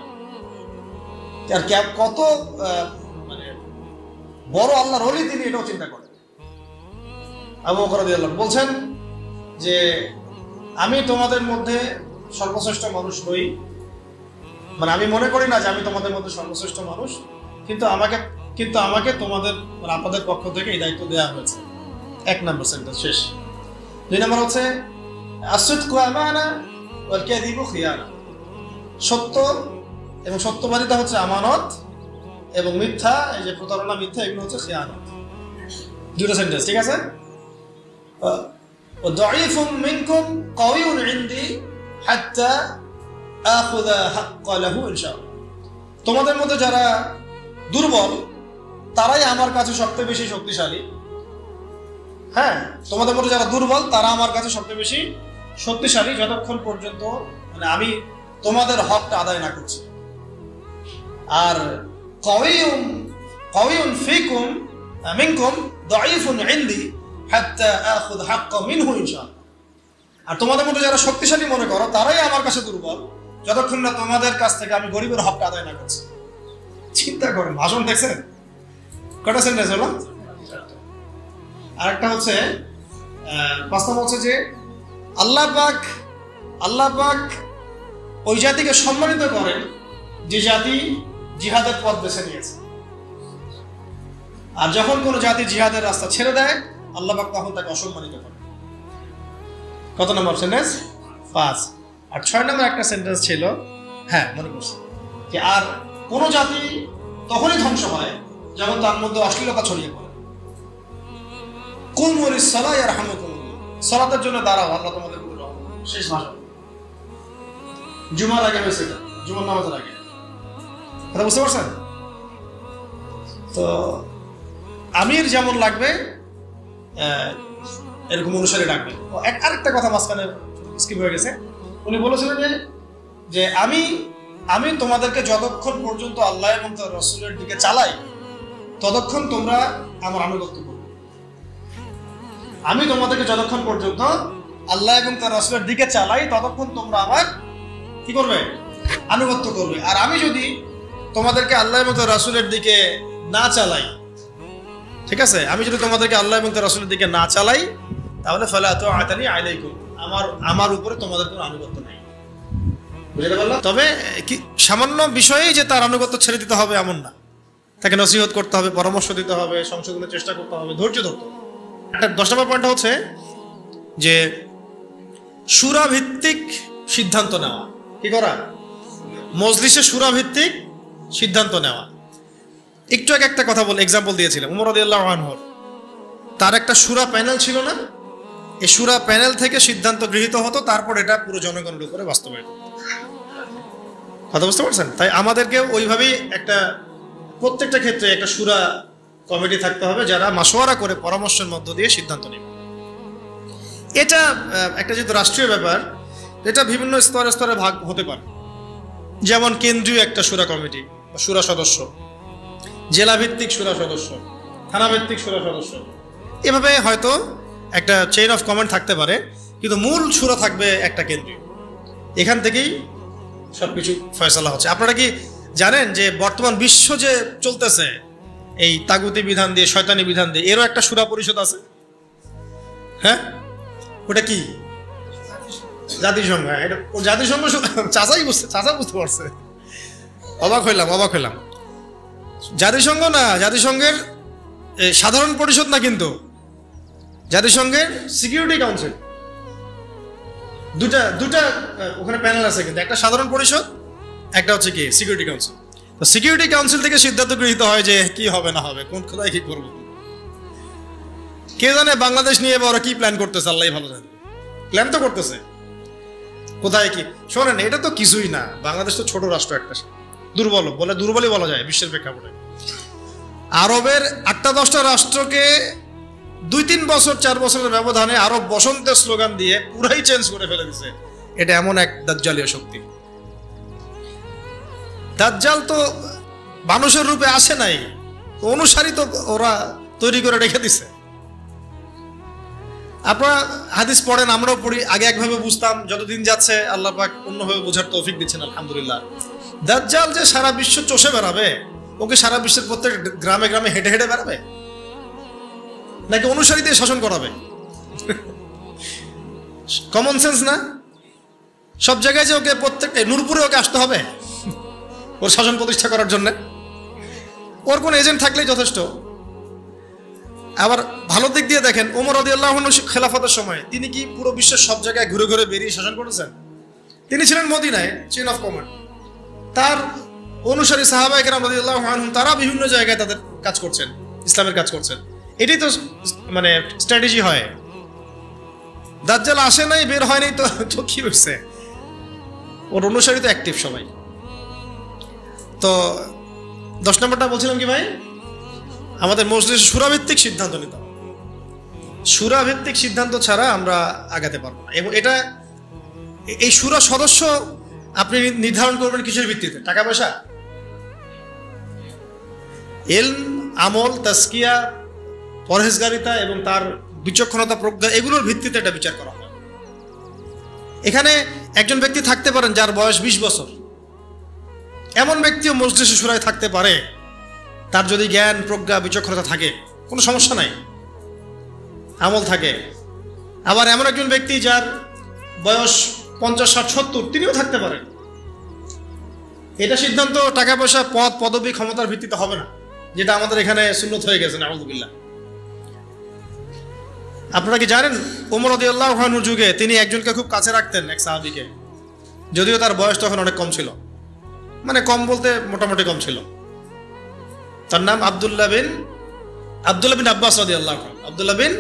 আর কত মানে বড় আল্লাহর ওলি তিনি, এটাও চিন্তা করেন। আবু বকর রাদিয়াল্লাহু আনহু বলছেন যে আমি তোমাদের মধ্যে সর্বশ্রেষ্ঠ মানুষ নই, মানে আমি মনে করি না যে আমি তোমাদের মধ্যে সর্বশ্রেষ্ঠ মানুষ, কিন্তু আমাকে তোমাদের আপনাদের পক্ষ থেকে এই দায়িত্ব দেওয়া হয়েছে। 1 নম্বর সেন্টেন্স শেষ। 2 নম্বর হচ্ছে আসিদকু আমানা ওয়াল কাযিবু খিয়ানা, সত্য এবং সত্যবাদিতা হচ্ছে আমানত এবং মিথ্যা, এই যে প্রতারণা মিথ্যা, এগুলো হচ্ছে খিয়ানত। দুটো সেন্টেন্স, ঠিক আছে? দাঈফুম মিনকুম কাওয়িউন ইনদি হাত্তা আখুযা হাক্কা লাহু ইনশাআল্লাহ। তোমাদের মধ্যে যারা দুর্বল তারাই আমার কাছে সবচেয়ে বেশি শক্তিশালী। হ্যাঁ, তোমাদের মধ্যে যারা দুর্বল তারা আমার কাছে সবচেয়ে বেশি শক্তিশালী, যতক্ষণ পর্যন্ত মানে আমি তোমাদের হকটা আদায় না করছি। আর কাওয়িউন ফিকুম মিনকুম দাঈফুন ইনদি হাত্তা আখুয হাক্কা মিনহু ইনশাআল্লাহ। আর তোমাদের মধ্যে যারা শক্তিশালী মনে করো তারাই আমার কাছে দুর্বল, যতক্ষণ না তোমাদের কাছ থেকে আমি গরিবের হকটা আদায় না করছি। চিন্তা করেন, ভাষণ দেখছেন? কটা সেন্টেন্স হলো? আরেকটা হচ্ছে 5 নম্বর হচ্ছে যে আল্লাহ পাক ওই জাতিকে সম্মানিত করেন যে জাতি জিহাদের পথ বেছে নিয়েছে। আর যখন কোন জাতি জিহাদের রাস্তা ছেড়ে দেয় আল্লাহ পাক তখন তাকে অসম্মানিত করেন। কত নম্বর সেন্টেন্স? 5। আর 6 নম্বর একটা সেন্টেন্স ছিল, হ্যাঁ মনে করছি, যে আর কোন জাতি তখনই ধ্বংস হয় যখন তার মধ্যে অশ্লীলতা ছড়িয়ে পড়ে। কুমু লিস-সালাহ ইয়ারহামুকুমুল্লাহ, সালাতের জন্য দাঁড়াও, আল্লাহ তোমাদের উপর রহমত করবেন। শেষ ভাষণ জুমার আগে হয়েছে, জুমার নামাজের আগে। কথা বুঝতে পারছেন? তো আমির যেমন লাগবে এরকম অনুসারী ডাকবে। আরেকটা কথা মাঝখানে স্কিপ হয়ে গেছে, উনি বলেছিলেন যে আমি তোমাদেরকে যতক্ষণ পর্যন্ত আল্লাহ এবং তার রাসূলের দিকে চালাই ততক্ষণ তোমরা আমার আনুগত্য করবে। আমি তোমাদেরকে যতক্ষণ পর্যন্ত আল্লাহ এবং তার রাসূলের দিকে চালাই ততক্ষণ তোমরা আমার কি করবে? আনুগত্য করবে। আর আমি যদি তোমাদেরকে আল্লাহ এবং তার রাসূলের দিকে না চালাই, ঠিক আছে, আমি যদি তোমাদেরকে আল্লাহ এবং তার রাসূলের দিকে না চালাই তাহলে ফালা তুআতানি আলাইকুম, আমার উপরে তোমাদের কোনো আনুগত্য নাই। বুঝতে পারলাম? তবে কি সামান্য বিষয়েই যে তার আনুগত্য ছেড়ে দিতে হবে এমন না, তাকে নসিহত করতে হবে, পরামর্শ দিতে হবে, সংশোধনের চেষ্টা করতে হবে, ধৈর্য ধরতে হবে। একটা 10 নম্বর পয়েন্ট হচ্ছে যে শূরা ভিত্তিক সিদ্ধান্ত নেওয়া। কি করা? মজলিসে শূরা ভিত্তিক সিদ্ধান্ত নেওয়া। একটু আগে একটা কথা বলে এক্সাম্পল দিয়েছিলাম, উমর রাদিয়াল্লাহু আনহু, তার একটা শূরা প্যানেল ছিল না? এই শূরা প্যানেল থেকে সিদ্ধান্ত গৃহীত হতো, তারপর এটা পুরো জনগণের উপরে বাস্তবায়িত। কথা বুঝতে পারছেন? তাই আমাদেরকে ওইভাবেই একটা প্রত্যেকটা ক্ষেত্রে একটা শূরা কমিটি থাকতে হবে যারা মাশওয়ারা করে পরামর্শের মধ্য দিয়ে সিদ্ধান্ত নেবে। এটা একটা যেহেতু রাষ্ট্রীয় ব্যাপার, এটা বিভিন্ন স্তরে স্তরে ভাগ হতে পারে। যেমন কেন্দ্রীয় একটা শূরা কমিটি বা শূরা সদস্য, জেলা ভিত্তিক শূরা সদস্য, থানা ভিত্তিক শূরা সদস্য, এভাবে হয়তো একটা চেইন অফ কমান্ড থাকতে পারে, কিন্তু মূল শূরা থাকবে একটা কেন্দ্রীয়। এখান থেকেই সবকিছু ফয়সালা হচ্ছে। আপনারা কি জানেন যে বর্তমান বিশ্ব যে চলতেছে এই তাগুতি বিধান দিয়ে, শয়তানি বিধান দিয়ে, এরও একটা শূরা পরিষদ আছে? হ্যাঁ, ওটা কি? জাতিসংঘ। হ্যাঁ, এটা জাতিসংঘ চাচা বুঝতে পারছে। অবাক হইলাম। জাতিসংঘ না, জাতিসংঘের সাধারণ পরিষদ না, কিন্তু জাতিসংঘের সিকিউরিটি কাউন্সিল। দুটা ওখানে প্যানেল আছে, কিন্তু একটা সাধারণ পরিষদ, একটা হচ্ছে কি সিকিউরিটি কাউন্সিল। তো সিকিউরিটি কাউন্সিল থেকে সিদ্ধান্ত গৃহীত হয় যে কি হবে না হবে, কোথায় কি করবো। কে জানে বাংলাদেশ নিয়ে ওরা কি প্ল্যান করতেছে, আল্লাহ ভালো জানে। প্ল্যান তো করতেছে, কোথায় কি। শোনেন, এটা তো কিছুই না, বাংলাদেশ তো ছোট রাষ্ট্র একটা, দুর্বলই বলা যায় বিশ্বের প্রেক্ষাপটে। আরবের 8-10টা রাষ্ট্রকে 2-3 বছর 4 বছরের ব্যবধানে আরব বসন্তের স্লোগান দিয়ে পুরাই চেঞ্জ করে ফেলে দিছে। এটা এমন এক দাজ্জালীয় শক্তি। দাজ্জাল তো মানুষের রূপে আসে নাই, অনুসারী তো ওরা তৈরি করে রেখে দিছে। আপনারা হাদিস পড়েন, আমরাও পড়ি। আগে একভাবে বুঝতাম, যতদিন যাচ্ছে আল্লাহ পাক অন্যভাবে বোঝার তৌফিক দিচ্ছেন, আলহামদুলিল্লাহ। দাজ্জাল যে সারা বিশ্ব চষে বেড়াবে, ওকে সারা বিশ্বের প্রত্যেক গ্রামে গ্রামে হেঁটে হেঁটে বেড়াবে, নাকি অনুসারী দিয়ে শাসন করাবে? কমন সেন্স না? সব জায়গায় যে ওকে প্রত্যেকটা নূরপুরে ওকে আসতে হবে ওর শাসন প্রতিষ্ঠা করার জন্য? ওর কোন এজেন্ট থাকলেই যথেষ্ট। আবার ভালো দিক দিয়ে দেখেন, ওমর রাদিয়াল্লাহু আনহু খেলাফতের সময় তিনি কি পুরো বিশ্বের সব জায়গায় ঘুরে ঘুরে বেরিয়ে শাসন করেছেন? তিনি ছিলেন মদিনায় চেইন অফ কমান্ড। তার অনুসারী সাহাবায়ে কেরাম রাদিয়াল্লাহু আনহুম তারা বিভিন্ন জায়গায় তাদের কাজ করছেন, ইসলামের কাজ করছেন। এটাই তো মানে স্ট্র্যাটেজি হয়। দাজ্জাল আসে নাই, বের হয় নাই, তো কি হয়েছে? ওর অনুসারী তো অ্যাক্টিভ সবাই। তো 10 নম্বরটা বলছিলাম কি ভাই, আমাদের মজলিসে সূরাভিত্তিক সিদ্ধান্ত নিতে হবে। সূরাভিত্তিক সিদ্ধান্ত ছাড়া আমরা আগাতে পারবো না। এবং এটা এই সূরা সদস্য আপনি নির্ধারণ করবেন কিসের ভিত্তিতে? টাকা পয়সা, ইলম, আমল, তাজকিয়া, পরহেজগারিতা এবং তার বিচক্ষণতা, প্রজ্ঞা, এগুলোর ভিত্তিতে এটা বিচার করা হয়। এখানে একজন ব্যক্তি থাকতে পারেন যার বয়স 20 বছর, এমন ব্যক্তিও মজলিসে শুরায় থাকতে পারে, তার যদি জ্ঞান, প্রজ্ঞা, বিচক্ষণতা থাকে, কোনো সমস্যা নাই, আমল থাকে। আবার এমন একজন ব্যক্তি যার বয়স 50, 60, 70, তিনিও থাকতে পারেন। এটা সিদ্ধান্ত টাকা পয়সা, পদ, পদবি, ক্ষমতার ভিত্তিতে হবে না, যেটা আমাদের এখানে সুন্নত হয়ে গেছে, নাউযুবিল্লাহ। আপনারা কি জানেন ওমর রাদিয়াল্লাহু আনহুর যুগে তিনি একজনকে খুব কাছে রাখতেন, এক সাহাবীকে, যদিও তার বয়স তখন অনেক কম ছিল, মানে কম বলতে মোটামুটি কম ছিল। তার নাম আব্দুল্লাহ বিন আব্বাস রাদিয়াল্লাহু আনহু। আব্দুল্লাহ বিন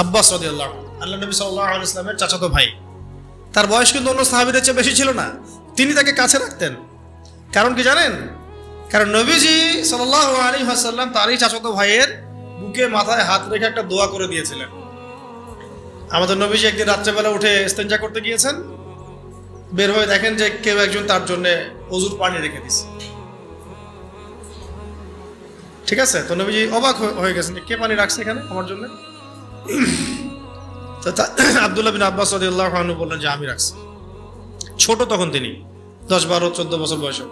আব্বাস রাদিয়াল্লাহু আনহু আল্লাহ নবী সাল্লাল্লাহু আলাইহি ওয়াসাল্লামের চাচাতো ভাই। তার বয়স কিন্তু অন্য সাহাবীদের চেয়ে বেশি ছিল না, তিনি তাকে কাছে রাখতেন। কারণ কি জানেন? কারণ নবীজি সাল্লাল্লাহু আলাইহি ওয়াসাল্লাম তারই চাচাতো ভাইয়ের বুকে মাথায় হাত রেখে একটা দোয়া করে দিয়েছিলেন। আমাদের নবীজি একদিন রাত্রেবেলা উঠে ইস্তেঞ্জা করতে গিয়েছেন, বের হয়ে দেখেন যে কেউ একজন তার জন্য ওযুর পানি রেখে দিয়েছে। ঠিক আছে, তো নবীজি অবাক হয়ে গেছেন, কে পানি রাখছে এখানে আমার জন্য? তো আব্দুল্লাহ বিন আব্বাস রাদিয়াল্লাহু আনহু বললেন যে আমি রাখছি। ছোট তখন তিনি, 10, 12, 14 বছর বয়সে।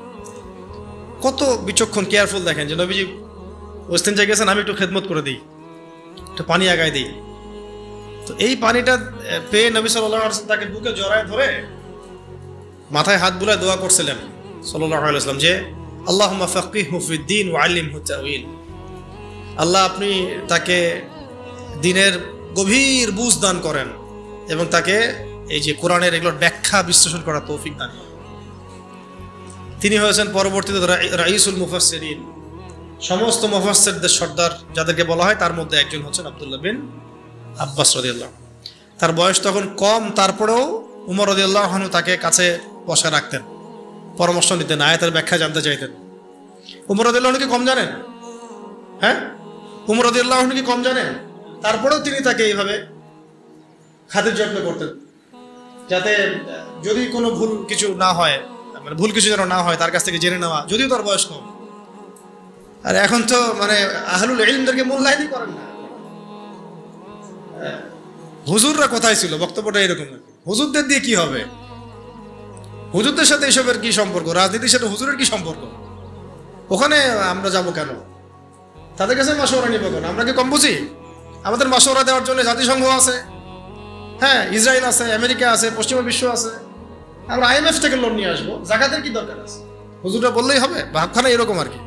কত বিচক্ষণ, কেয়ারফুল দেখেন যে নবীজি ইস্তেঞ্জা গেছেন, আমি একটু খেদমত করে দিই, একটু পানি আগায় দিই। তো এই পানিটা পেয়ে নবী সাল্লাল্লাহু আলাইহি ওয়াসাল্লাম তাকে বুকে জড়ায় ধরে মাথায় হাত বুলায় দোয়া করছিলেন সাল্লাল্লাহু আলাইহি ওয়াসাল্লাম যে আল্লাহুম্মা ফাক্কিহহু ফিদ-দীন ওয়া আল্লিমহু তা'ওয়িল। আল্লাহ আপনি তাকে দ্বীনের গভীর বুঝ দান করেন এবং তাকে এই যে কোরআনের এগুলোর ব্যাখ্যা বিশ্লেষণ করার তৌফিক দান করেন। তিনি হয়েছেন পরবর্তীতে রাইসুল মুফাসসিরিন, সমস্ত মুফাসসিরদের সর্দার যাদেরকে বলা হয় তার মধ্যে একজন হচ্ছেন আব্দুল্লাহ বিন আব্বাস রাদিয়াল্লাহু আনহু। তার বয়স তখন কম, তারপরেও উমর রাদিয়াল্লাহু আনহু তাকে কাছে বসা রাখতেন, পরামর্শ নিতেন, আয়াতের ব্যাখ্যা জানতে চাইতেন। উমর রাদিয়াল্লাহু আনহু কি কম জানেন? হ্যাঁ, উমর রাদিয়াল্লাহু আনহু কি কম জানেন? তারপরেও তিনি তাকে এইভাবে খাতির যত্ন করতেন, যাতে যদি কোনো ভুল কিছু না হয়, মানে ভুল কিছু যেন না হয় তার কাছ থেকে জেনে নেওয়া, যদিও তার বয়স কম। আর এখন তো মানে আহলুল ইলমদেরকে মূল্যায়নই করেন না। হুজুররা কোথায় ছিল? বক্তব্যটা এরকম। হুজুরদের দিয়ে কি হবে? হুজুরদের সাথে এসবের কি সম্পর্ক? রাজনীতির সাথে হুজুরের কি সম্পর্ক? ওখানে আমরা যাব কেন? তাদের কাছে মাশওয়ারা নিব কেন? আমরা কি কম বুঝি? আমাদের মাশওয়ারা দেওয়ার জন্য জাতিসংঘ আছে, হ্যাঁ, ইসরায়েল আছে, আমেরিকা আছে, পশ্চিমা বিশ্ব আছে। আমরা IMF থেকে লোন নিয়ে আসবো, জাকাতের কি দরকার আছে? হুজুররা বললেই হবে? ভাবখানা এরকম আর কি।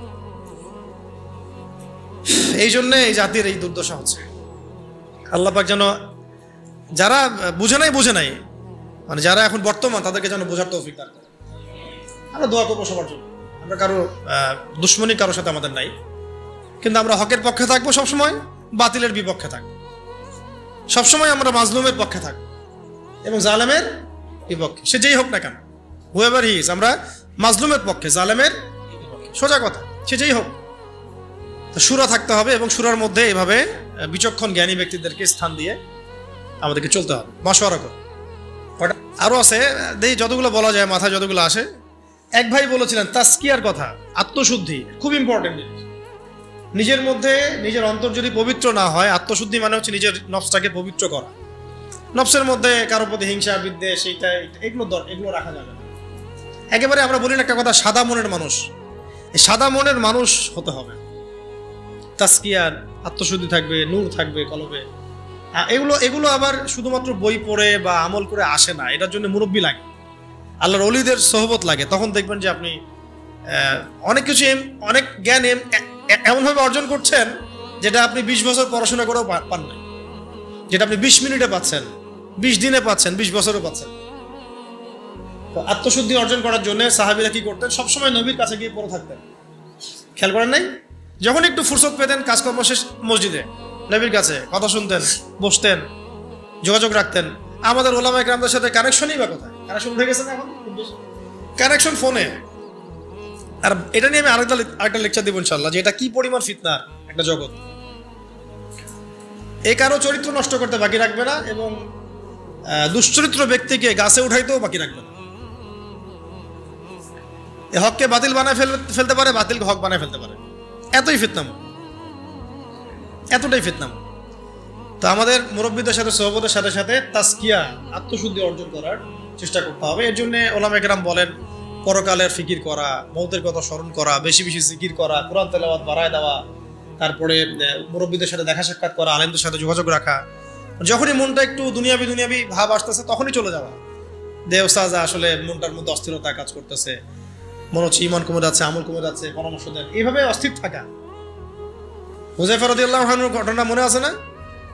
এই জন্যে এই জাতির এই দুর্দশা হচ্ছে। আল্লাহ পাক যেন যারা বুঝে নাই, মানে যারা এখন বর্তমান, তাদেরকে যেন বোঝার তৌফিক দান করে। আমরা দোয়া করবো সবার জন্য। আমরা কারো দুশ্মনী কারোর সাথে আমাদের নাই, কিন্তু আমরা হকের পক্ষে থাকবো সবসময়, বাতিলের বিপক্ষে থাকবো সবসময়। আমরা মাজলুমের পক্ষে থাকবো এবং জালেমের বিপক্ষে, সে যেই হোক না কেন, হুয়েভার হি ইজ। আমরা মাজলুমের পক্ষে, জালেমের বিপক্ষে, সোজা কথা, সে যেই হোক। সূরা থাকতে হবে এবং সূরার মধ্যে এভাবে বিচক্ষণ জ্ঞানী ব্যক্তিদেরকে স্থান দিয়ে আমাদেরকে চলতে হবে, মাশওয়ারা করে। আরো আছে, দেখি যতগুলো বলা যায়, মাথায় যতগুলো আসে। এক ভাই বলেছিলেন তাজকিয়ার কথা, আত্মশুদ্ধি খুব ইম্পর্টেন্ট জিনিস। নিজের মধ্যে নিজের অন্তর যদি পবিত্র না হয়, আত্মশুদ্ধি মানে হচ্ছে নিজের নফসটাকে পবিত্র করা। নফসের মধ্যে কারোর প্রতি হিংসা, বিদ্বেষ, এগুলো রাখা যাবে না। একেবারে আমরা বলি না একটা কথা, সাদা মনের মানুষ, এই সাদা মনের মানুষ হতে হবে। তাজকিয়ার আত্মশুদ্ধি থাকবে, নূর থাকবে কলবে। এগুলো আবার শুধুমাত্র বই পড়ে বা আমল করে আসে না, এটার জন্য মুরব্বী লাগে, আল্লাহর ওলিদের সোহবত লাগে। তখন দেখবেন যে আপনি অনেক কিছু, অনেক জ্ঞান এমনভাবে অর্জন করছেন যেটা আপনি 20 বছর পড়াশোনা করেও পান না, যেটা আপনি 20 মিনিটে পাচ্ছেন, 20 দিনে পাচ্ছেন, 20 বছরও পাচ্ছেন। তো আত্মশুদ্ধি অর্জন করার জন্য সাহাবীরা কি করতেন? সবসময় নবীর কাছে গিয়ে পড়ে থাকতেন। খেয়াল করেন নাই? যখন একটু ফুরসত পেতেন কাজকর্ম শেষ, মসজিদে নবীর কাছে কথা শুনতেন, বসতেন, যোগাযোগ রাখতেন। আমাদের ওলামা ইকরামদের সাথে কানেকশনই বা কোথায়? কানেকশন উঠে গেছে না এখন, কানেকশন ফোনে। আর এটা নিয়ে আমি আরেকটা লেকচার দিব ইনশাআল্লাহ, যে এটা কি পরিমাণ ফিতনার একটা জগৎ। এ কারো চরিত্র নষ্ট করতে বাকি রাখবে না, এবং দুশ্চরিত্র ব্যক্তিকে গাছে উঠাইতেও বাকি রাখবে না। এ হককে বাতিল বানায় ফেলতে পারে, বাতিলকে হক বানায় ফেলতে পারে। এতই ফিতনাম, এতটাই ফিতনাম। তো আমাদের মুরব্বীদের সাথে, সহবতের সাথে সাথে তাসকিয়া, আত্মশুদ্ধি অর্জন করার চেষ্টা করতে হবে। এর জন্য ওলামা কেরাম বলেন পরকালের ফিকির করা, মৌতের কথা স্মরণ করা, বেশি বেশি জিকির করা, কোরআন তেলাওয়াত বাড়ায় দেওয়া, তারপরে মুরব্বীদের সাথে দেখা সাক্ষাৎ করা, আলেমদের সাথে যোগাযোগ রাখা। যখনই মনটা একটু দুনিয়াবি ভাব আসতেছে তখনই চলে যাওয়া। ওস্তাদ আসলে মনটার মধ্যে অস্থিরতা কাজ করতেছে, মনে হচ্ছে ঈমান কমে যাচ্ছে, আমল কমে যাচ্ছে, পরামর্শ দেন, এইভাবে অস্থির থাকা। হুযায়ফা রাদিয়াল্লাহু আনহুর ঘটনা মনে আছে না?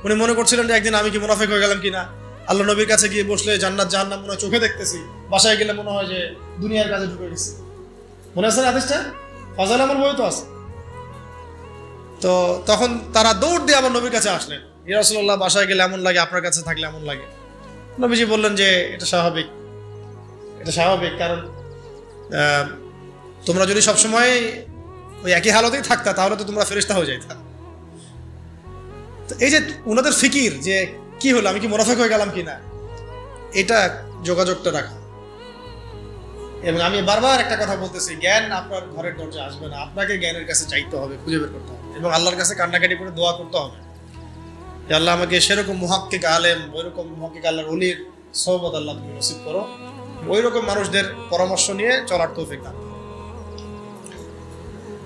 উনি মনে করছিলেন যে একদিন আমি কি মুনাফিক হয়ে গেলাম কিনা, আল্লাহ নবীর কাছে গিয়ে বসলে জান্নাত জাহান্নাম মনে হয় চোখে দেখতেছি, বাসায় গেলে মনে হয় যে দুনিয়ার কাছে ঢুকে গেছি। মনে আছে না হাদিসটা? ফাজাইল আমল বই তো আছে। তো তখন তারা দৌড় দিয়ে আবার নবীর কাছে আসলেন, ইয়া রাসূলুল্লাহ বাসায় গেলে এমন লাগে, আপনার কাছে থাকলে এমন লাগে। নবীজি বললেন যে এটা স্বাভাবিক, এটা স্বাভাবিক, কারণ তোমরা যদি সবসময় ওই একই হালতেই থাকতা তাহলে তো তোমরা ফেরেশতা হয়ে যাইতা। তো এই যে ওনাদের ফিকির যে কি হলো, আমি কি মুনাফিক হয়ে গেলাম কিনা, এটা যোগাযোগটা রাখা। এবং আমি বারবার একটা কথা বলতেছি, জ্ঞান আপনার ঘরের দরজা আসবে না, আপনাকে জ্ঞানের কাছে চাইতে হবে, খুঁজে বের করতে হবে, এবং আল্লাহর কাছে কান্নাকাটি করে দোয়া করতে হবে যে আল্লাহ আমাকে সেরকম মুহাক্কিক আলেম, ওইরকম মুহাক্কিক আল্লাহর ওলির সোহবত আল্লাহ তুমি নসিব করো, ওই রকম মানুষদের পরামর্শ নিয়ে চলার তৌফিক দান।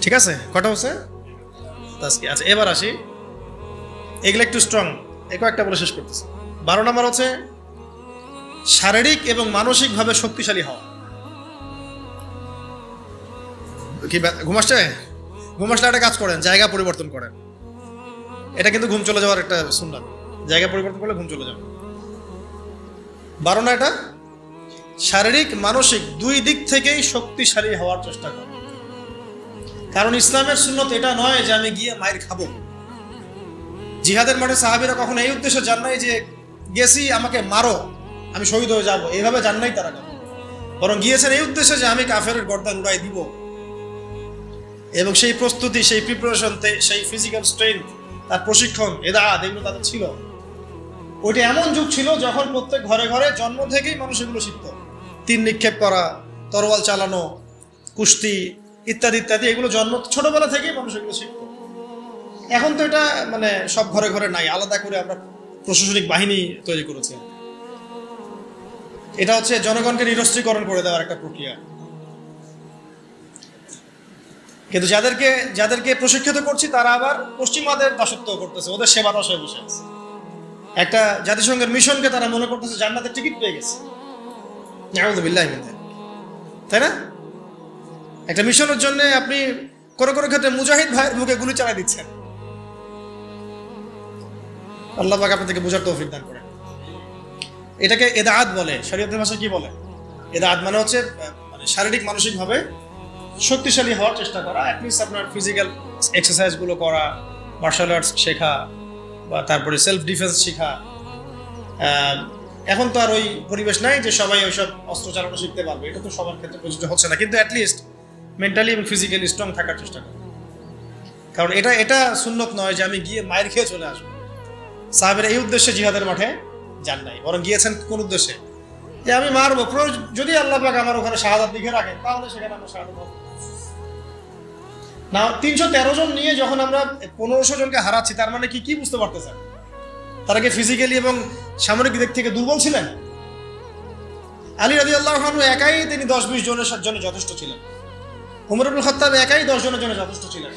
ঠিক আছে, কটা হচ্ছে? আচ্ছা, এবার আসি, এগুলো একটু স্ট্রং, একটা বলে শেষ করতেছি। 12 নম্বর হচ্ছে শারীরিক এবং মানসিকভাবে শক্তিশালী হওয়া। কি ঘুম আসছে? ঘুম আসলে একটা কাজ করেন, জায়গা পরিবর্তন করেন। এটা কিন্তু ঘুম চলে যাওয়ার একটা সুন্নাত, জায়গা পরিবর্তন করলে ঘুম চলে যাবে। 12 না, এটা শারীরিক মানসিক দুই দিক থেকেই শক্তিশালী হওয়ার চেষ্টা করেন। কারণ ইসলামের সুন্নত এটা নয় যে আমি গিয়ে মায়ের খাবো। জিহাদের মাঠে সাহাবীরা কখনো এই উদ্দেশ্যে যান নাই যে গেছি আমাকে মারো, আমি শহীদ হয়ে যাবো, এইভাবে যান নাই তারা, বরং গিয়েছেন এই উদ্দেশ্যে যে আমি কাফেরের গর্দান উড়াই দিব। এবং সেই প্রস্তুতি, সেই প্রিপারেশন, সেই ফিজিক্যাল স্ট্রেংথ, তার প্রশিক্ষণ, এদাত, এগুলো তাদের ছিল। ওইটা এমন যুগ ছিল যখন প্রত্যেক ঘরে ঘরে জন্ম থেকেই মানুষ এগুলো শিখত। তীর নিক্ষেপ করা, তরোয়াল চালানো, কুস্তি ইত্যাদি ইত্যাদি, এগুলো জন্ম ছোটবেলা থেকেই মানুষ এগুলো শিখত। এখন তো এটা মানে সব ঘরে ঘরে নাই, আলাদা করে আমরা প্রশাসনিক বাহিনী তৈরি করেছি। এটা হচ্ছে জনগণকে নিরস্ত্রীকরণ করে দেওয়ার একটা প্রক্রিয়া। কিন্তু যাদেরকে প্রশিক্ষিত করছি তারা আবার পশ্চিমাদের দাসত্ব করতেছে, ওদের সেবা দাসে বসে আছে। একটা জাতিসংঘের মিশনকে তারা মনে করতেছে জান্নাতের টিকিট পেয়ে গেছে, নাউযুবিল্লাহি মিন যালিক, তাই না? একটা মিশনের জন্য আপনি কোনো ক্ষেত্রে মুজাহিদ ভাইয়ের মুখে গুলি চালাই দিচ্ছেন। আল্লাহ পাক আপনাদেরকে বোঝার তৌফিক দান করেন। এটাকে এদাত বলে, শরীয়তের ভাষায় কি বলে? এদাত মানে হচ্ছে মানে শারীরিক মানসিকভাবে শক্তিশালী হওয়ার চেষ্টা করা। অ্যাটলিস্ট আপনার ফিজিক্যাল এক্সারসাইজগুলো করা, মার্শাল আর্টস শেখা, বা তারপরে সেলফ ডিফেন্স শেখা। এখন তো আর ওই পরিবেশ নাই যে সবাই ওইসব অস্ত্র চালানো শিখতে পারবে, এটা তো সবার ক্ষেত্রে প্রযোজ্য হচ্ছে না, কিন্তু অ্যাটলিস্ট মেন্টালি এবং ফিজিক্যালি স্ট্রং থাকার চেষ্টা করা। কারণ এটা সুন্নত নয় যে আমি গিয়ে মায়ের খেয়ে চলে আসবো। সাহাবেরা এই উদ্দেশ্যে জিহাদের মাঠে যান নাই, বরং গিয়েছেন কোন উদ্দেশ্যে? যে আমি মারবো, যদি আল্লাহ পাক আমার ওখানে শাহাদাত লিখে রাখেন তাহলে সেখানে আমরা শাহাদাত পাবো না। 313 জন নিয়ে যখন আমরা 1500 জনকে হারাচ্ছি, তার মানে কি বুঝতে পারতেছেন? তারা কি ফিজিক্যালি এবং সামরিক দিক থেকে দুর্বল ছিলেন? আলী রাদিয়াল্লাহু আনহু একাই তিনি 10-20 জনের জন্য যথেষ্ট ছিলেন। ওমর ইবনে খাত্তাব একাই 10 জনের জন্য যথেষ্ট ছিলেন।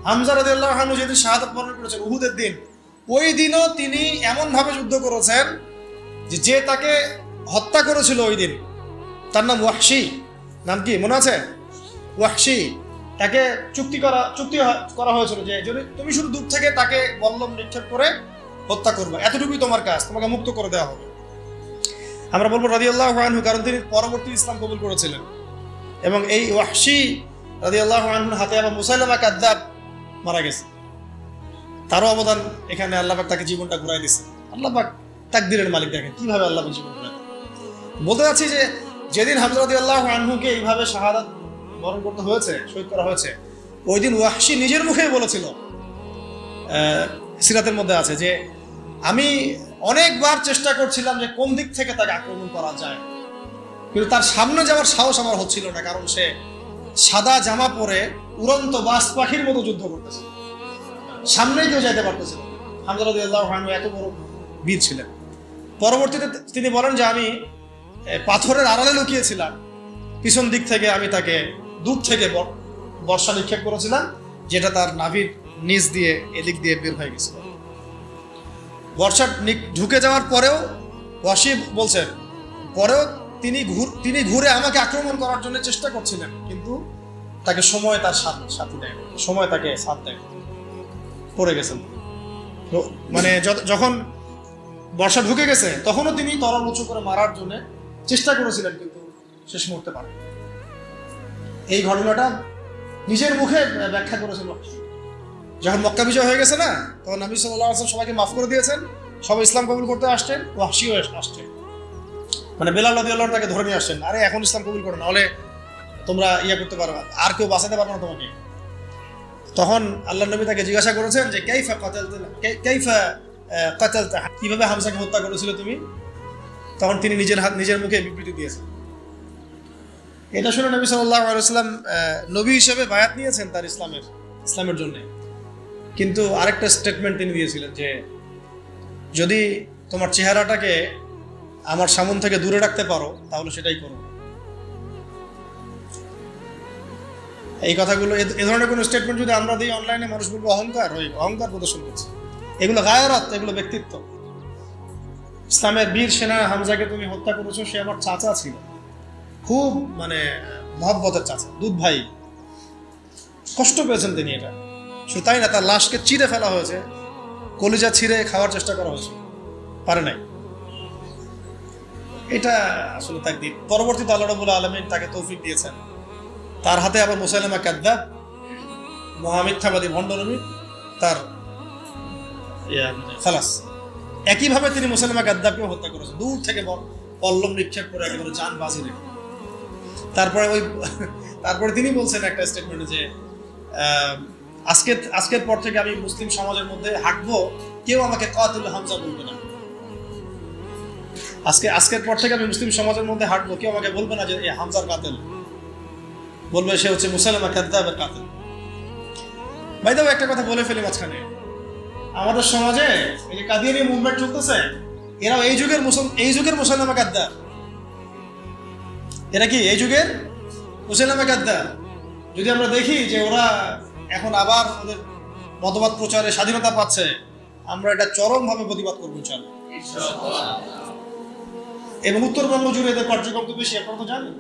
হামজা রাদিয়াল্লাহু আনহু যেদিন শাহাদাত বরণ করেছেন উহুদের দিন, ওই দিনও তিনি এমন ভাবে যুদ্ধ করেছেন যে তাকে হত্যা করেছিল ওই দিন, তার নাম ওয়াহশী। নাম কি মনে আছে? ওয়াহশী। তাকে চুক্তি করা হয়েছিল যে যদি তুমি শুধু দূর থেকে তাকে বল্লম নিক্ষেপ করে হত্যা করবে, এতটুকুই তোমার কাজ, তোমাকে মুক্ত করে দেওয়া হবে। আমরা বলবো রাদিয়াল্লাহু আনহু, কারণ তিনি পরবর্তী ইসলাম কবুল করেছিলেন। এবং এই ওয়াহশী রাদিয়াল্লাহু আনহুর হাতে আবার মুসাইলামা কাযযাব মারা গেছে। তারও অবদান এখানে, আল্লাহ পাক তাকে জীবনটা ঘুরাই দিয়েছে। আল্লাহ পাক তাকদীরের মালিক, দেখেন কিভাবে আল্লাহ পাক জীবন ঘুরায়। বলতে যাচ্ছি যে যেদিন হামজা রাদিয়াল্লাহু আনহুকে এইভাবে শাহাদাত বরণ করতে হয়েছে, শহীদ করা হয়েছে, ওই দিন ওয়াহশী নিজের মুখেই বলেছিল, সিরাতের মধ্যে আছে যে আমি অনেকবার চেষ্টা করছিলাম যে কোন দিক থেকে তাকে আক্রমণ করা যায়, কিন্তু তার সামনে যাওয়ার সাহস আমার হচ্ছিল না, কারণ সে সাদা জামা পরে উড়ন্ত বাজ পাখির মতো যুদ্ধ করতেছে, সামনেই কেউ যাইতে পারতেছিল। হামজা রাদিয়াল্লাহু আনহু এত বড় বীর ছিলেন। পরবর্তীতে তিনি বলেন যে আমি পাথরের আড়ালে লুকিয়েছিলাম, পিছন দিক থেকে আমি তাকে দূর থেকে বর্ষা নিক্ষেপ করেছিলাম, যেটা তার নাভির নিচ দিয়ে এদিক দিয়ে বের হয়ে গেছিল। বর্ষা ঢুকে যাওয়ার পরেও ওয়াহশী বলছেন, পরেও তিনি ঘুরে আমাকে আক্রমণ করার জন্য চেষ্টা করছিলেন, কিন্তু তাকে সময় তার সাথী দেয়, সময় তাকে সাথ দেয়, পড়ে গেছেন। মানে যখন বর্ষা ঢুকে গেছে তখনও তিনি তরল উঁচু করে মারার জন্য চেষ্টা করেছিলেন, কিন্তু শেষ মুহূর্তে পারেন। এই ঘটনাটা নিজের মুখে ব্যাখ্যা করেছেন। যখন মক্কা বিজয় হয়ে গেছে না, তখন নবী সাল্লাল্লাহু আলাইহি ওয়াসাল্লাম সবাইকে মাফ করে দিয়েছেন, সবাই ইসলাম কবুল করতে আসছেন, ওয়াহশীও আসছেন। মানে বেলাল রাদিয়াল্লাহু আনহু তাকে ধরে নিয়ে আসছেন, আরে এখন ইসলাম কবুল করো, নাহলে তোমরা করতে পারবে না, আর কেউ বাঁচাতে পারবে না তোমাকে। তখন আল্লাহর নবী তাকে জিজ্ঞাসা করেছেন যে কাইফা কাতালতা, কিভাবে হামজাকে হত্যা করেছিলে তুমি? তখন তিনি নিজের মুখে বিবৃতি দিয়েছেন। এটা শুনে নবী সাল্লাল্লাহু আলাইহি ওয়াসাল্লাম নবী হিসেবে বায়াত নিয়েছেন তার ইসলামের জন্য। কিন্তু আরেকটা স্টেটমেন্ট তিনি দিয়েছিলেন যে যদি তোমার চেহারাটাকে আমার সামনে থেকে দূরে রাখতে পারো তাহলে সেটাই করো। এই কথাগুলো, এ ধরনের কোনো স্টেটমেন্ট যদি আমরা দিই অনলাইনে, মানুষ বলবো অহংকার প্রদর্শন করছে। এগুলো গায়রাত, এগুলো ব্যক্তিত্ব। ইসলামের বীর সেনা হামজাকে তুমি হত্যা করেছো, সে আমার চাচা ছিল, খুব মানে মহব্বতের চাচা, দুধ ভাই। কষ্ট পেয়েছেন তিনি। এটা শুধু তাই না, তার লাশকে চিরে ফেলা হয়েছে, কলিজা ছিঁড়ে খাওয়ার চেষ্টা করা হয়েছে, পারে নাই। এটা আসলে তাকদীর। পরবর্তীতে আল্লাহ রাব্বুল আলামিন তাকে তৌফিক দিয়েছেন, তার হাতে আবার মুসাইলামা কাযযাব, মহামিথ্যাবাদী ভণ্ড নবী, তার খালাস। একইভাবে তিনি মুসাইলামা কাযযাবকেও হত্যা করেছেন, দূর থেকে পল্লম নিক্ষেপ করে একেবারে জান বাজি রেখে। তারপরে তিনি বলছেন একটা স্টেটমেন্টে যে আজকের পর থেকে আমি মুসলিম সমাজের মধ্যে হাঁটবো, কেউ আমাকে কাতিল হামজা বলবে না। আজকের পর থেকে আমি মুসলিম সমাজের মধ্যে হাঁটবো, কেউ আমাকে বলবে না যে এই হামজার কাতিল, বলবে সে হচ্ছে মুসাইলামা কাযযাবের কাতিল। ভাই দাও একটা কথা বলে ফেলি মাঝখানে, আমাদের সমাজে এই যে কাদিয়ানী মুভমেন্ট চলতেছে, এরাও এই যুগের মুসাইলামা কাযযাব। এরা কি এই যুগের মুসাইলামা কাযযাব? যদি আমরা দেখি যে ওরা এখন আবার ওদের মতবাদ প্রচারে স্বাধীনতা পাচ্ছে, আমরা এটা চরমভাবে প্রতিবাদ করবো ইনশাআল্লাহ। এবং উত্তরবঙ্গ জুড়ে এদের কার্যক্রম তো বেশি, আপনারা তো জানেন।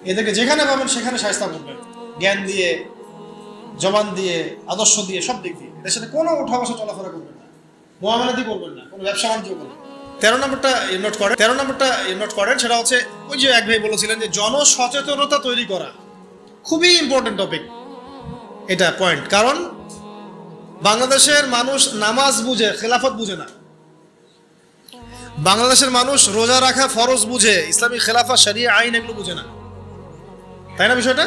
এদেরকে যেখানে পাবেন সেখানে শায়েস্তা করবেন, জ্ঞান দিয়ে, জবান দিয়ে, আদর্শ দিয়ে, সব দিক দিয়ে। এদের সাথে কোনো উঠা বসা চলাফেরা করবেন না, মুআমালাতি করবেন না, কোনো ব্যবসা বাণিজ্য করবেন না। 13 নম্বরটা নোট করেন, সেটা হচ্ছে ওই যে এক ভাই বলেছিলেন যে জনসচেতনতা তৈরি করা খুবই ইম্পর্টেন্ট টপিক। এটা পয়েন্ট, কারণ বাংলাদেশের মানুষ নামাজ বুঝে, খেলাফত বুঝে না। বাংলাদেশের মানুষ রোজা রাখা ফরজ বুঝে, ইসলামী খেলাফা, শরিয়া, আইন এগুলো বুঝে না, তাই না বিষয়টা?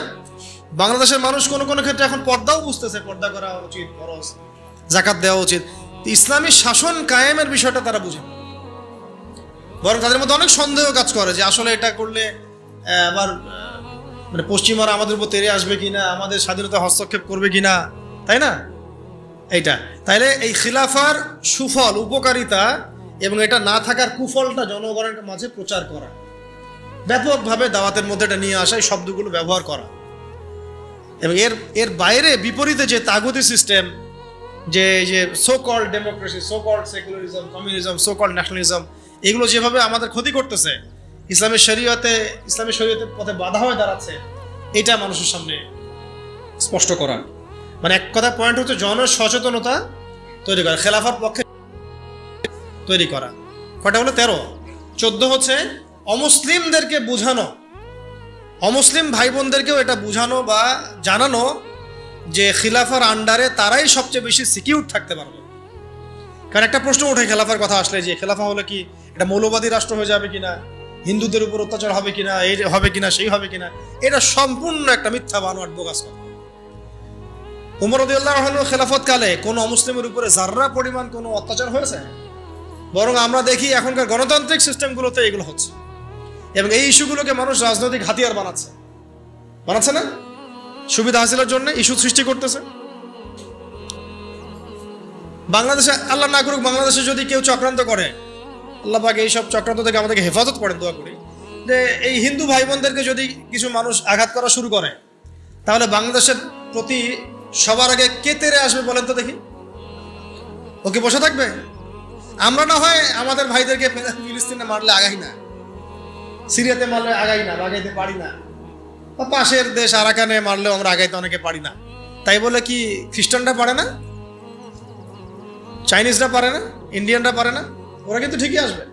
বাংলাদেশের মানুষ কোনো ক্ষেত্রে এখন পর্দাও বুঝতেছে, পর্দা করা উচিত, ফরজ, যাকাত দেওয়া উচিত। ইসলামী শাসন কায়েমের বিষয়টা তারা বুঝে, বরং তাদের মধ্যে অনেক সন্দেহ কাজ করে যে আসলে এটা করলে আবার মানে পশ্চিমারা আমাদের উপর তেড়ে আসবে কিনা, আমাদের স্বাধীনতা হস্তক্ষেপ করবে কিনা, তাই না? এইটা তাইলে এই খিলাফার সুফল, উপকারিতা এবং এটা না থাকার কুফলটা জনগণের মাঝে প্রচার করা, ব্যাপকভাবে দাওয়াতের মধ্যে এটা নিয়ে আসা, এই শব্দগুলো ব্যবহার করা। এবং এর বাইরে বিপরীতে যে তাগুতি সিস্টেম, যে so called democracy, so called secularism, communism, so called nationalism, এগুলো যেভাবে আমাদের ক্ষতি করতেছে, ইসলামের শরীয়তের পথে বাধা হয়ে দাঁড়াচ্ছে, এটা মানুষের সামনে স্পষ্ট করা। মানে এক কথা পয়েন্ট হচ্ছে জনসচেতনতা তৈরি করা, খেলাফার পক্ষে তৈরি করা। কয়টা হলো? 13। 14 হচ্ছে অমুসলিমদেরকে বোঝানো, অমুসলিম ভাই বোনদেরকেও এটা বোঝানো বা জানানো যে খিলাফার আন্ডারে তারাই সবচেয়ে বেশি সিকিউর থাকতে পারবে। কারণ একটা প্রশ্ন ওঠে খেলাফার কথা আসলে, যে খেলাফা হলে কি এটা মৌলবাদী রাষ্ট্র হয়ে যাবে কিনা, হিন্দুদের উপর অত্যাচার হবে কিনা, এই হবে কিনা, সেই হবে কিনা। এটা সম্পূর্ণ একটা মিথ্যা বানোয়াট বোগাস কথা। ওমর রাদিয়াল্লাহু আনহু খেলাফত কালে কোন অমুসলিমের উপরে যাররা পরিমাণ কোনো অত্যাচার হয়েছে? বরং আমরা দেখি এখনকার গণতান্ত্রিক সিস্টেমগুলোতে এগুলো হচ্ছে, এবং এই ইস্যুগুলোকে মানুষ রাজনৈতিক হাতিয়ার বানাচ্ছে না, সুবিধা হাসিলের জন্য ইস্যু সৃষ্টি করতেছে। বাংলাদেশে আল্লাহ না করুক, বাংলাদেশে যদি কেউ চক্রান্ত করে, আল্লাহ পাক এইসব চক্রান্ত থেকে আমাদেরকে হেফাজত করেন, দোয়া করি, যে এই হিন্দু ভাই বোনদেরকে যদি কিছু মানুষ আঘাত করা শুরু করে, তাহলে বাংলাদেশের প্রতি সবার আগে কে তেরে আসবে বলেন তো দেখি? ওকে বসে থাকবে? আমরা না হয় আমাদের ভাইদেরকে ফিলিস্তিনে মারলে আগাই না, সিরিয়াতে মারলে আগাই না, আগাইতে পারি না, বা পাশের দেশ আরাকানে মারলেও আমরা আগাইতে অনেকে পারি না। তাই বলে কি খ্রিস্টানরা পারে না, চাইনিজরা পারে না, ইন্ডিয়ানরা পারে না? ওরা কিন্তু ঠিকই আসবে।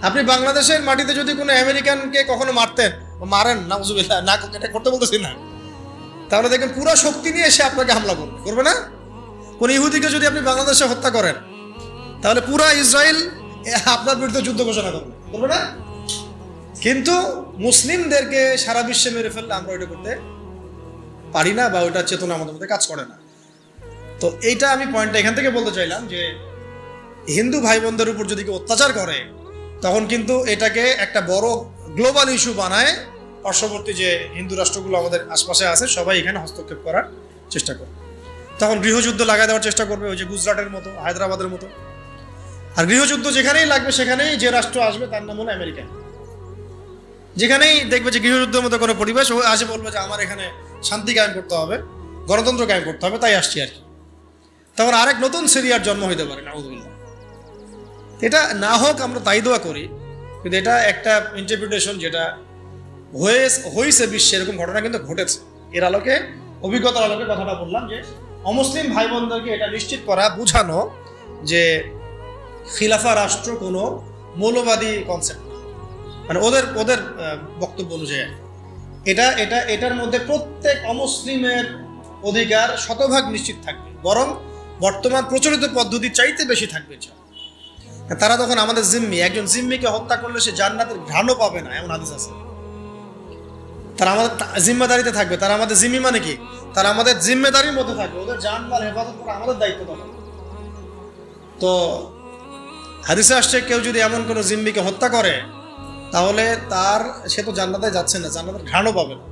আপনি বাংলাদেশের মাটিতে যদি কোনো আমেরিকানকে কখনো মারেন, নাউজুবিল্লাহ, না এটা করতে বলতেছি না, তাহলে দেখবেন পুরো শক্তি নিয়ে এসে আপনাকে হামলা করবে না? কোন ইহুদিকে যদি আপনি বাংলাদেশে হত্যা করেন, তাহলে পুরা ইসরায়েল আপনার বিরুদ্ধে যুদ্ধ ঘোষণা করবে না? কিন্তু মুসলিমদেরকে সারা বিশ্বে মেরে ফেললে আমরা ওইটা করতে পারি না, বা ওইটা চেতনা আমাদের মধ্যে কাজ করে না। তো এইটা আমি পয়েন্টটা এখান থেকে বলতে চাইলাম যে হিন্দু ভাই বোনদের উপর যদি কেউ অত্যাচার করে, তখন কিন্তু এটাকে একটা বড় গ্লোবাল ইস্যু বানায়, পার্শ্ববর্তী যে হিন্দু রাষ্ট্রগুলো আমাদের আশপাশে আছে সবাই এখানে হস্তক্ষেপ করার চেষ্টা করে, তখন গৃহযুদ্ধ লাগাই দেওয়ার চেষ্টা করবে, ওই যে গুজরাটের মতো, হায়দ্রাবাদের মতো। আর গৃহযুদ্ধ যেখানেই লাগবে সেখানেই যে রাষ্ট্র আসবে তার নাম হলো আমেরিকা। যেখানেই দেখবে যে গৃহযুদ্ধের মতো কোনো পরিবেশ, ও আসে বলবে যে আমার এখানে শান্তি কায়েম করতে হবে, গণতন্ত্র কায়েম করতে হবে, তাই আসছি আর কি। তখন আরেক নতুন সিরিয়ার জন্ম হইতে পারে, নাউযুবিল্লাহ। এটা না হোক, আমরা তাই দোয়া করি, কিন্তু এটা একটা ইন্টারপ্রিটেশন যেটা হয়েছে বিশ্বে, এরকম ঘটনা কিন্তু ঘটেছে। এর আলোকে, অভিজ্ঞতার আলোকে কথাটা বললাম যে অমুসলিম ভাই বোনদেরকে এটা নিশ্চিত করা, বুঝানো যে খিলাফা রাষ্ট্র কোনো মৌলবাদী কনসেপ্ট না, মানে ওদের বক্তব্য অনুযায়ী এটার মধ্যে প্রত্যেক অমুসলিমের অধিকার শতভাগ নিশ্চিত থাকবে, বরং বর্তমান প্রচলিত পদ্ধতি চাইতে বেশি থাকবে। তারা তখন আমাদের জিম্মি, একজন জিম্মিকে হত্যা করলে সে জান্নাতের ঘ্রাণও পাবে না, এমন হাদিস আছে। তারা আমাদের জিম্মেদারিতে থাকবে, তারা আমাদের জিম্মি মানে কি, তারা আমাদের জিম্মেদারির মধ্যে থাকবে, ওদের জানমাল হেফাজত করা আমাদের দায়িত্ব তখন। তো হাদিসে আসছে, কেউ যদি এমন কোনো জিম্মিকে হত্যা করে, তাহলে সে তো জান্নাতে যাচ্ছে না, জান্নাতের ঘ্রাণও পাবে না।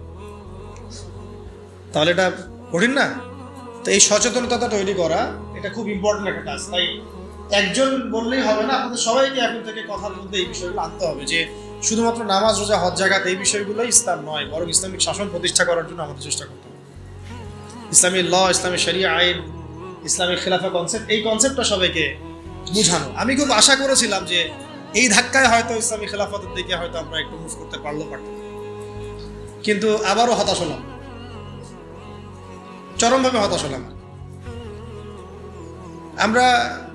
তাহলে এটা কঠিন না? তো এই সচেতনতা তৈরি করা, এটা খুব ইম্পর্টেন্ট একটা কাজ। তাই একজন বললেই হবে না, আপনাদের সবাইকে এখন থেকে কথার মধ্যে এই বিষয়গুলো আনতে হবে, যে শুধুমাত্র নামাজ, রোজা, হজ, যাকাত এই বিষয়গুলোই ইসলাম নয়, বরং ইসলামিক শাসন প্রতিষ্ঠা করার জন্য আমাদের চেষ্টা করতে হবে। ইসলামী ল, ইসলামী শরিয়া আইন, ইসলামিক খেলাফা কনসেপ্ট, এই কনসেপ্টটা সবাইকে বুঝানো। আমি খুব আশা করেছিলাম যে এই ধাক্কায় হয়তো ইসলামী খেলাফতের দিকে হয়তো আমরা একটু মুভ করতে পারতাম, কিন্তু আবারও হতাশ হলাম, চরমভাবে হতাশ হলাম। আমরা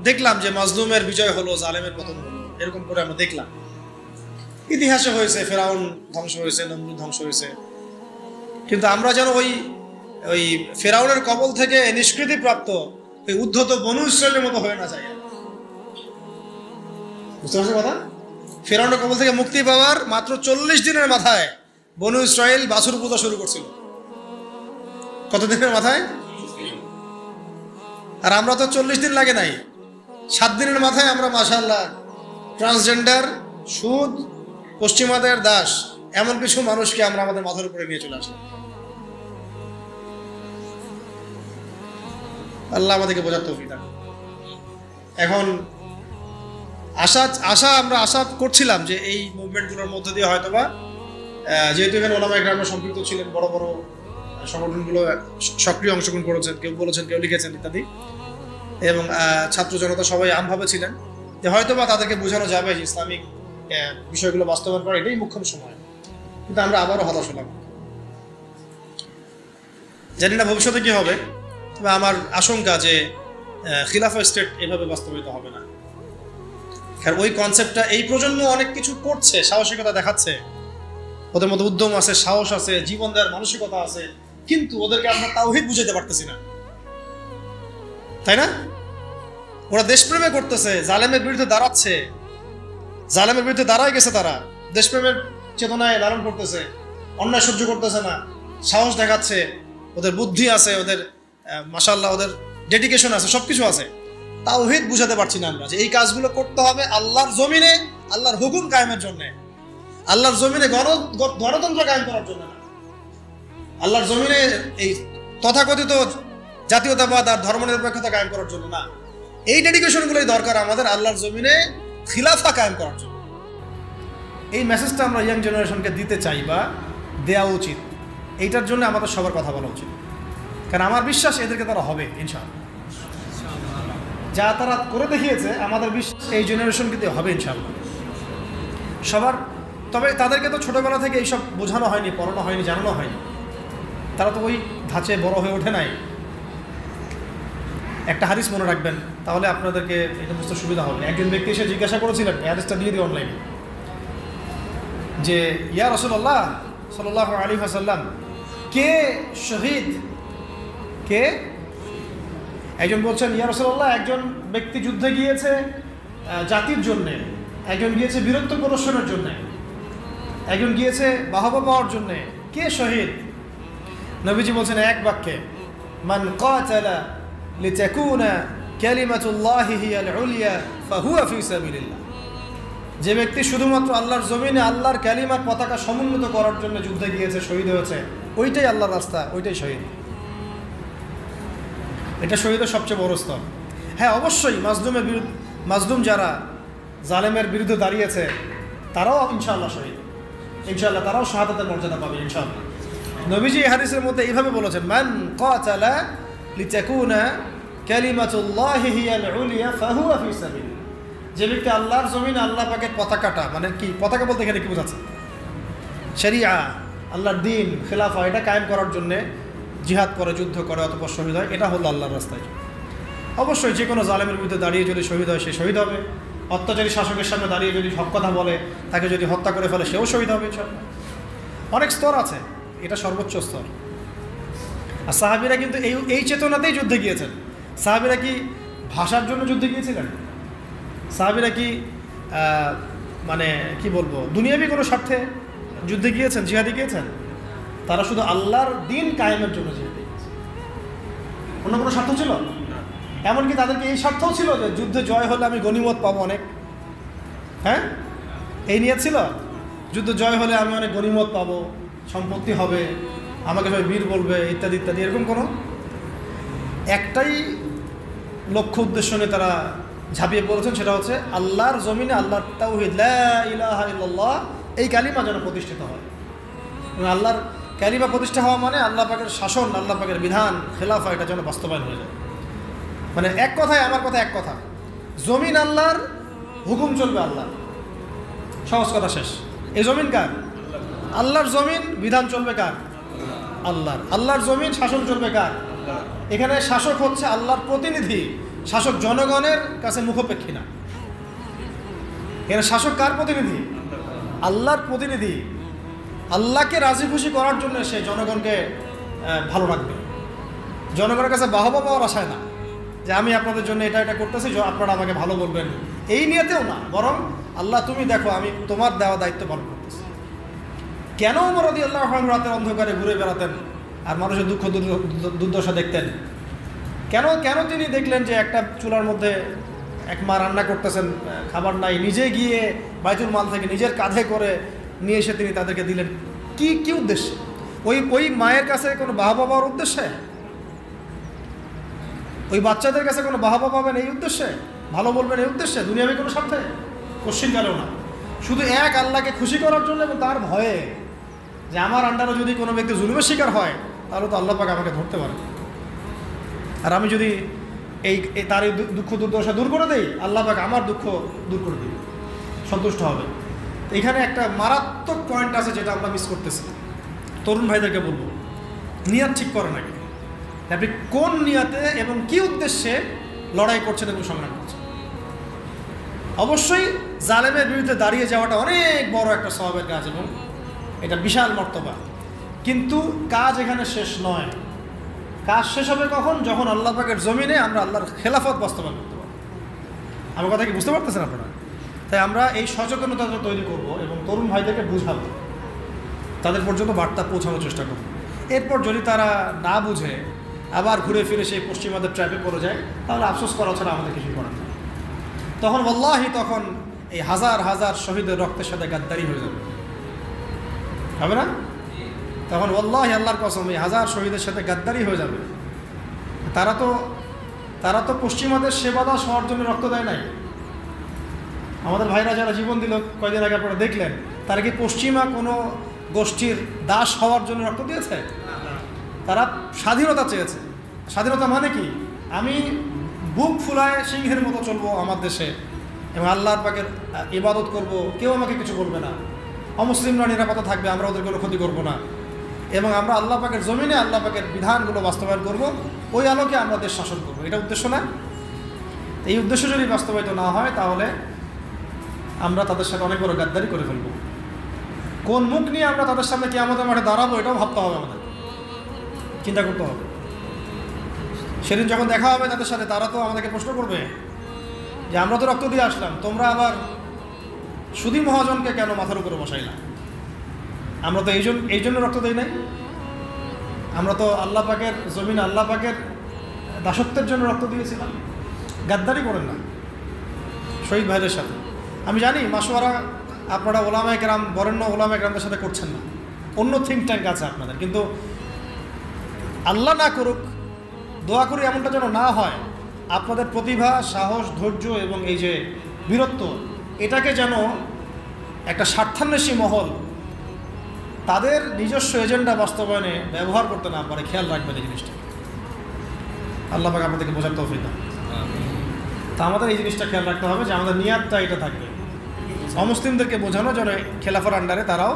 দেখলাম যে মাজলুমের বিজয় হলো, জালেমের পতন হলো, এরকম করে আমরা দেখলাম। ইতিহাসে হয়েছে, ফেরাউন ধ্বংস হয়েছে, নমরুদ ধ্বংস হয়েছে, কিন্তু আমরা যেন ওই ফেরাউনের কবল থেকে নিষ্কৃতি প্রাপ্ত ওই উদ্ধত বনু ইসরায়েলের মতো হয়ে না যায়। বুঝতে পারছেন কথা? ফেরাউনের কবল থেকে মুক্তি পাওয়ার মাত্র 40 দিনের মাথায় বনু ইসরায়েল বাছুর পূজা শুরু করছিল। কতদিনের মাথায়? আর আমরা তো 40 দিন লাগে নাই, 7 দিনের মাথায় আমরা মাশাআল্লাহ ট্রান্সজেন্ডার, সুদ, পশ্চিমাদের দাস, এমন কিছু মানুষকে আমরা আমাদের মাথার উপরে নিয়ে চলে আসলাম। আল্লাহ আমাদেরকে বোঝার তৌফিক দান। এখন আমরা আশা করছিলাম যে এই মুভমেন্টগুলোর মধ্যে দিয়ে হয়তোবা, যেহেতু এখানে ওলামায়ে কেরাম সম্পৃক্ত ছিলেন, বড় বড় সংগঠনগুলো সক্রিয় অংশগ্রহণ করেছেন, কেউ বলেছেন, কেউ লিখেছেন ইত্যাদি, এবং ছাত্র জনতা সবাই আমভাবে ছিলেন, যে হয়তোবা তাদেরকে বোঝানো যাবে যে ইসলামিক বিষয়গুলো বাস্তবায়ন করা এটাই মুখ্য সময়। কিন্তু আমরা আবারও হতাশ হলাম। জানি না ভবিষ্যতে কি হবে, তবে আমার আশঙ্কা যে খিলাফা স্টেট এভাবে বাস্তবায়িত হবে না। আর ওই কনসেপ্টটা এই প্রজন্ম অনেক কিছু করছে, সাহসিকতা দেখাচ্ছে, ওদের মধ্যে উদ্যম আছে, সাহস আছে, জীবন দেওয়ার মানসিকতা আছে, কিন্তু ওদেরকে আমরা তাওহীদ বুঝাইতে পারতেছি না, তাই না? ওরা দেশপ্রেমে করতেছে, জালেমের বিরুদ্ধে দাঁড়াচ্ছে, জালেমের বিরুদ্ধে দাঁড়ায় গেছে, তারা দেশপ্রেমের চেতনায় লালন করতেছে, অন্যায় সহ্য করতেছে না, সাহস দেখাচ্ছে, ওদের বুদ্ধি আছে, ওদের মাশাআল্লাহ ওদের ডেডিকেশন আছে, সবকিছু আছে। তাওহীদ বুঝাতে পারছি না আমরা যে এই কাজগুলো করতে হবে আল্লাহর জমিনে, আল্লাহর হুকুম কায়েমের জন্য, আল্লাহর জমিনে গণতন্ত্র কায়েম করার জন্য না, আল্লাহর জমিনে এই তথাকথিত জাতীয়তাবাদ আর ধর্মনিরপেক্ষতা কায়েম করার জন্য না। এই ডেডিকেশনগুলোই দরকার আমাদের আল্লাহর জমিনে খিলাফা কায়েম করার জন্য। এই মেসেজটা আমরা ইয়াং জেনারেশনকে দিতে চাই বা দেওয়া উচিত। এইটার জন্য আমাদের সবার কথা বলা উচিত, কারণ আমার বিশ্বাস এদেরকে তারা হবে ইনশাআল্লাহ। যা তারা করে দেখিয়েছে আমাদের বিশ্বাস এই জেনারেশনকে দিয়ে হবে ইনশাআল্লাহ সবার। তবে তাদেরকে তো ছোটোবেলা থেকে এইসব বোঝানো হয়নি, পড়ানো হয়নি, জানানো হয়নি, তারা তো ওই ধাঁচে বড় হয়ে ওঠে নাই। একটা হাদিস মনে রাখবেন, তাহলে আপনাদেরকে এটা বুঝতে সুবিধা হবে। একজন ব্যক্তি এসে জিজ্ঞাসা করেছিলেন, হাদিসটা দিয়ে দিই অনলাইনে, যে ইয়া রাসূলুল্লাহ সাল্লাল্লাহু আলাইহি ওয়াসাল্লাম, কে শহীদ, কে? একজন বলছেন, ইয়া রাসূলুল্লাহ, একজন ব্যক্তি যুদ্ধে গিয়েছে জাতির জন্যে, একজন গিয়েছে বীরত্ব প্রদর্শনের জন্যে, একজন গিয়েছে বাহবা পাওয়ার জন্যে, কে শহীদ? নবীজি বলছেন এক বাক্যে, মান কাতালা লিতাকুনা কালিমাতুল্লাহি হিয়াল উলিয়া ফাহুয়া ফি সাবিলিল্লাহ। যে ব্যক্তি শুধুমাত্র আল্লাহর জমিনে আল্লাহর কালিমার পতাকা সমুন্নত করার জন্য যুদ্ধে গিয়েছে, শহীদ হয়েছে, ওইটাই আল্লাহর রাস্তা, ওইটাই শহীদ। এটা শহীদের সবচেয়ে বড় স্তর। হ্যাঁ, অবশ্যই মাজলুম যারা জালেমের বিরুদ্ধে দাঁড়িয়েছে তারাও ইনশাআল্লাহ শহীদ, ইনশাআল্লাহ তারাও শাহাদাতের মর্যাদা পাবে ইনশাআল্লাহ। নবীজি এই হাদিসের মধ্যে এইভাবে বলেছেন, মান কাতালা লিতাকুনা কালিমাতুল্লাহি হিয়াল উলিয়া ফাহুয়া ফি সাবিলিল্লাহ। যে ব্যক্তি আল্লাহর জমিনে আল্লাহ পাকের পতাকাটা, মানে কি পতাকা বলতে এখানে কি বোঝাচ্ছে? শরিয়া, আল্লাহর দ্বীন, খিলাফা, এটা কায়েম করার জন্য জিহাদ করে, যুদ্ধ করে, অতঃপর শহীদ হয়, এটা হলো আল্লাহর রাস্তায়। অবশ্যই যে কোনো জালেমের বিরুদ্ধে দাঁড়িয়ে যদি শহীদ হয়, সে শহীদ হবে। অত্যাচারী শাসকের সামনে দাঁড়িয়ে যদি হক কথা বলে, তাকে যদি হত্যা করে ফেলে, সেও শহীদ হবে ইনশাআল্লাহ। অনেক স্তর আছে, এটা সর্বোচ্চ স্তর। আর সাহাবীরা কিন্তু এই চেতনাতেই যুদ্ধে গিয়েছেন। সাহাবীরা কি ভাষার জন্য যুদ্ধে গিয়েছিলেন? সাহাবীরা কি মানে কি বলবো, দুনিয়াবি কোনো স্বার্থে যুদ্ধে গিয়েছেন, জিহাদে গিয়েছেন? তারা শুধু আল্লাহর দ্বীন কায়েমের জন্য জিহাদে গিয়েছে। অন্য কোনো স্বার্থ ছিল? এমনকি তাদেরকে এই স্বার্থও ছিল যে যুদ্ধে জয় হলে আমি গনিমত পাবো অনেক। হ্যাঁ, এই নিয়ত ছিল, যুদ্ধ জয় হলে আমি অনেক গনিমত পাবো, সম্পত্তি হবে, আমাকে সবাই বীর বলবে, ইত্যাদি ইত্যাদি। এরকম কোনো একটাই লক্ষ্য উদ্দেশ্য নিয়ে তারা ঝাঁপিয়ে পড়েছেন, সেটা হচ্ছে আল্লাহর জমিনে আল্লাহর তাওহীদ, লা ইলাহা ইল্লাল্লাহ, এই কালিমা যেন প্রতিষ্ঠিত হয়। আল্লাহর কালিমা প্রতিষ্ঠা হওয়া মানে আল্লাহ পাকের শাসন, আল্লাহ পাকের বিধান, খেলাফা, এটা যেন বাস্তবায়ন হয়ে যায়। মানে এক কথায়, আমার কথা এক কথা, জমিন আল্লাহর, হুকুম চলবে আল্লাহ, সহজ কথা শেষ। এই জমিন কার? আল্লাহর জমিন, বিধান চলবে কার? আল্লাহর। আল্লাহর জমিন, শাসন চলবে কার? এখানে শাসক হচ্ছে আল্লাহর প্রতিনিধি, শাসক জনগণের কাছে মুখাপেক্ষী না। এখানে শাসক কার প্রতিনিধি? আল্লাহর প্রতিনিধি। আল্লাহকে রাজি খুশি করার জন্য সে জনগণকে ভালো রাখবে, জনগণের কাছে বাহবা পাওয়ার আশায় না, যে আমি আপনাদের জন্য এটা এটা করতেছি, আপনারা আমাকে ভালো বলবেন, এই নিয়েতেও না, বরং আল্লাহ তুমি দেখো আমি তোমার দেওয়া দায়িত্ব পালন করতেছি। কেন ওমর রাদিয়াল্লাহু আনহু রাতের অন্ধকারে ঘুরে বেড়াতেন আর মানুষের দুঃখ দুর্দশা দেখতেন? কেন তিনি দেখলেন যে একটা চুলার মধ্যে এক মা রান্না করতেছেন, খাবার নাই, নিজে গিয়ে বাইতুল মাল থেকে নিজের কাঁধে করে নিয়ে এসে তিনি তাদেরকে দিলেন? কি উদ্দেশ্যে? ওই মায়ের কাছে কোনো বাহবা পাওয়ার উদ্দেশ্যে? ওই বাচ্চাদের কাছে কোনো বাহবা পাবেন এই উদ্দেশ্যে? ভালো বলবেন এই উদ্দেশ্যে? দুনিয়াবি কোনো স্বার্থে? কোশ্চিনকালেও না। শুধু এক আল্লাহকে খুশি করার জন্য এবং তার ভয়ে যে আমার আন্ডারে যদি কোনো ব্যক্তি জুলুমের শিকার হয়, তাহলে তো আল্লাহ পাক আমাকে ধরতে পারে, আর আমি যদি তার এই দুঃখ দুর্দশা দূর করে দেই, আল্লাহ পাক আমার দুঃখ দূর করে দিই, সন্তুষ্ট হবে। এখানে একটা মারাত্মক পয়েন্ট আছে যেটা আমরা মিস করতেছি। তরুণ ভাইদেরকে বলবো, নিয়াত ঠিক করেন আগে। আপনি কোন নিয়াতে এবং কি উদ্দেশ্যে লড়াই করছেন এবং সংগ্রাম করছেন? অবশ্যই জালেমের বিরুদ্ধে দাঁড়িয়ে যাওয়াটা অনেক বড় একটা সওয়াবের কাজ এবং এটা বিশাল মর্তবা, কিন্তু কাজ এখানে শেষ নয়। কাজ শেষ হবে কখন? যখন আল্লাহ পাকের জমিনে আমরা আল্লাহর খেলাফত বাস্তবায়ন করতে পারবো। আমার কথা কি বুঝতে পারতেছেন আপনারা? তাই আমরা এই সচেতনতা তৈরি করব এবং তরুণ ভাইদেরকে বুঝাবো, তাদের পর্যন্ত বার্তা পৌঁছানোর চেষ্টা করব। এরপর যদি তারা না বুঝে আবার ঘুরে ফিরে সেই পশ্চিমাদের ট্র্যাপে পড়ে যায়, তাহলে আফসোস করা ছাড়া আমাদের কিছু করার নেই। তখন ওয়াল্লাহি তখন এই হাজার হাজার শহীদের রক্তের সাথে গাদ্দারি হয়ে যাবে, হবে না? তখন ওয়াল্লাহি আল্লাহর কসম এই হাজার শহীদের সাথে গাদ্দারি হয়ে যাবে। তারা তো পশ্চিমাদের সেবাদাস হওয়ার জন্য রক্ত দেয় নাই। আমাদের ভাইরা যারা জীবন দিল কয়দিন আগে আপনারা দেখলেন, তারা কি পশ্চিমা কোনো গোষ্ঠীর দাস হওয়ার জন্য রক্ত দিয়েছে? তারা স্বাধীনতা চেয়েছে। স্বাধীনতা মানে কি? আমি বুক ফুলায় সিংহের মতো চলবো আমার দেশে এবং আল্লাহর পাকের ইবাদত করব, কেউ আমাকে কিছু বলবে না, অমুসলিমরা নিরাপত্তা থাকবে, আমরা ওদের কোনো ক্ষতি করবো না, এবং আমরা আল্লাহ পাকের জমিনে আল্লাহ পাকের বিধানগুলো বাস্তবায়ন করব, ওই আলোকে আমরা দেশ শাসন করবো। এটা উদ্দেশ্য না? এই উদ্দেশ্য যদি বাস্তবায়িত না হয় তাহলে আমরা তাদের সাথে অনেক বড় গাদ্দারি করে ফেলবো। কোন মুখ নিয়ে আমরা তাদের সামনে কিয়ামতের মাঠে দাঁড়াবো এটাও ভাবতে হবে, আমাদের চিন্তা করতে হবে। সেদিন যখন দেখা হবে তাদের সাথে, তারা তো আমাদেরকে প্রশ্ন করবে যে আমরা তো রক্ত দিয়ে আসলাম, তোমরা আবার সুধী মহাজনকে কেন মাথার উপরে বসাইলাম? আমরা তো এই জন্য রক্ত দিই নাই। আমরা তো আল্লাহ পাকের জমিন আল্লাহ পাকের দাসত্বের জন্য রক্ত দিয়েছিলাম। গাদ্দারি করেন না শহীদ ভাইদের সাথে। আমি জানি মাসওয়ারা আপনারা ওলামায়ে কেরাম, বরেণ্য ওলামায়ে কেরামদের সাথে করছেন না, অন্য থিঙ্ক ট্যাঙ্ক আছে আপনাদের, কিন্তু আল্লাহ না করুক, দোয়া করি এমনটা যেন না হয়। আপনাদের প্রতিভা, সাহস, ধৈর্য এবং এই যে বীরত্ব, এটাকে যেন একটা স্বার্থান্বেষী মহল তাদের নিজস্ব এজেন্ডা বাস্তবায়নে ব্যবহার করতে না পারে, খেয়াল রাখবেন এই জিনিসটা। আল্লাহ পাক আমাদেরকে বোঝার তৌফিক দান। তা আমাদের এই জিনিসটা খেয়াল রাখতে হবে যে আমাদের নিয়াতটা এটা থাকবে, অমুসলিমদেরকে বোঝানো যেন খেলাফার আন্ডারে তারাও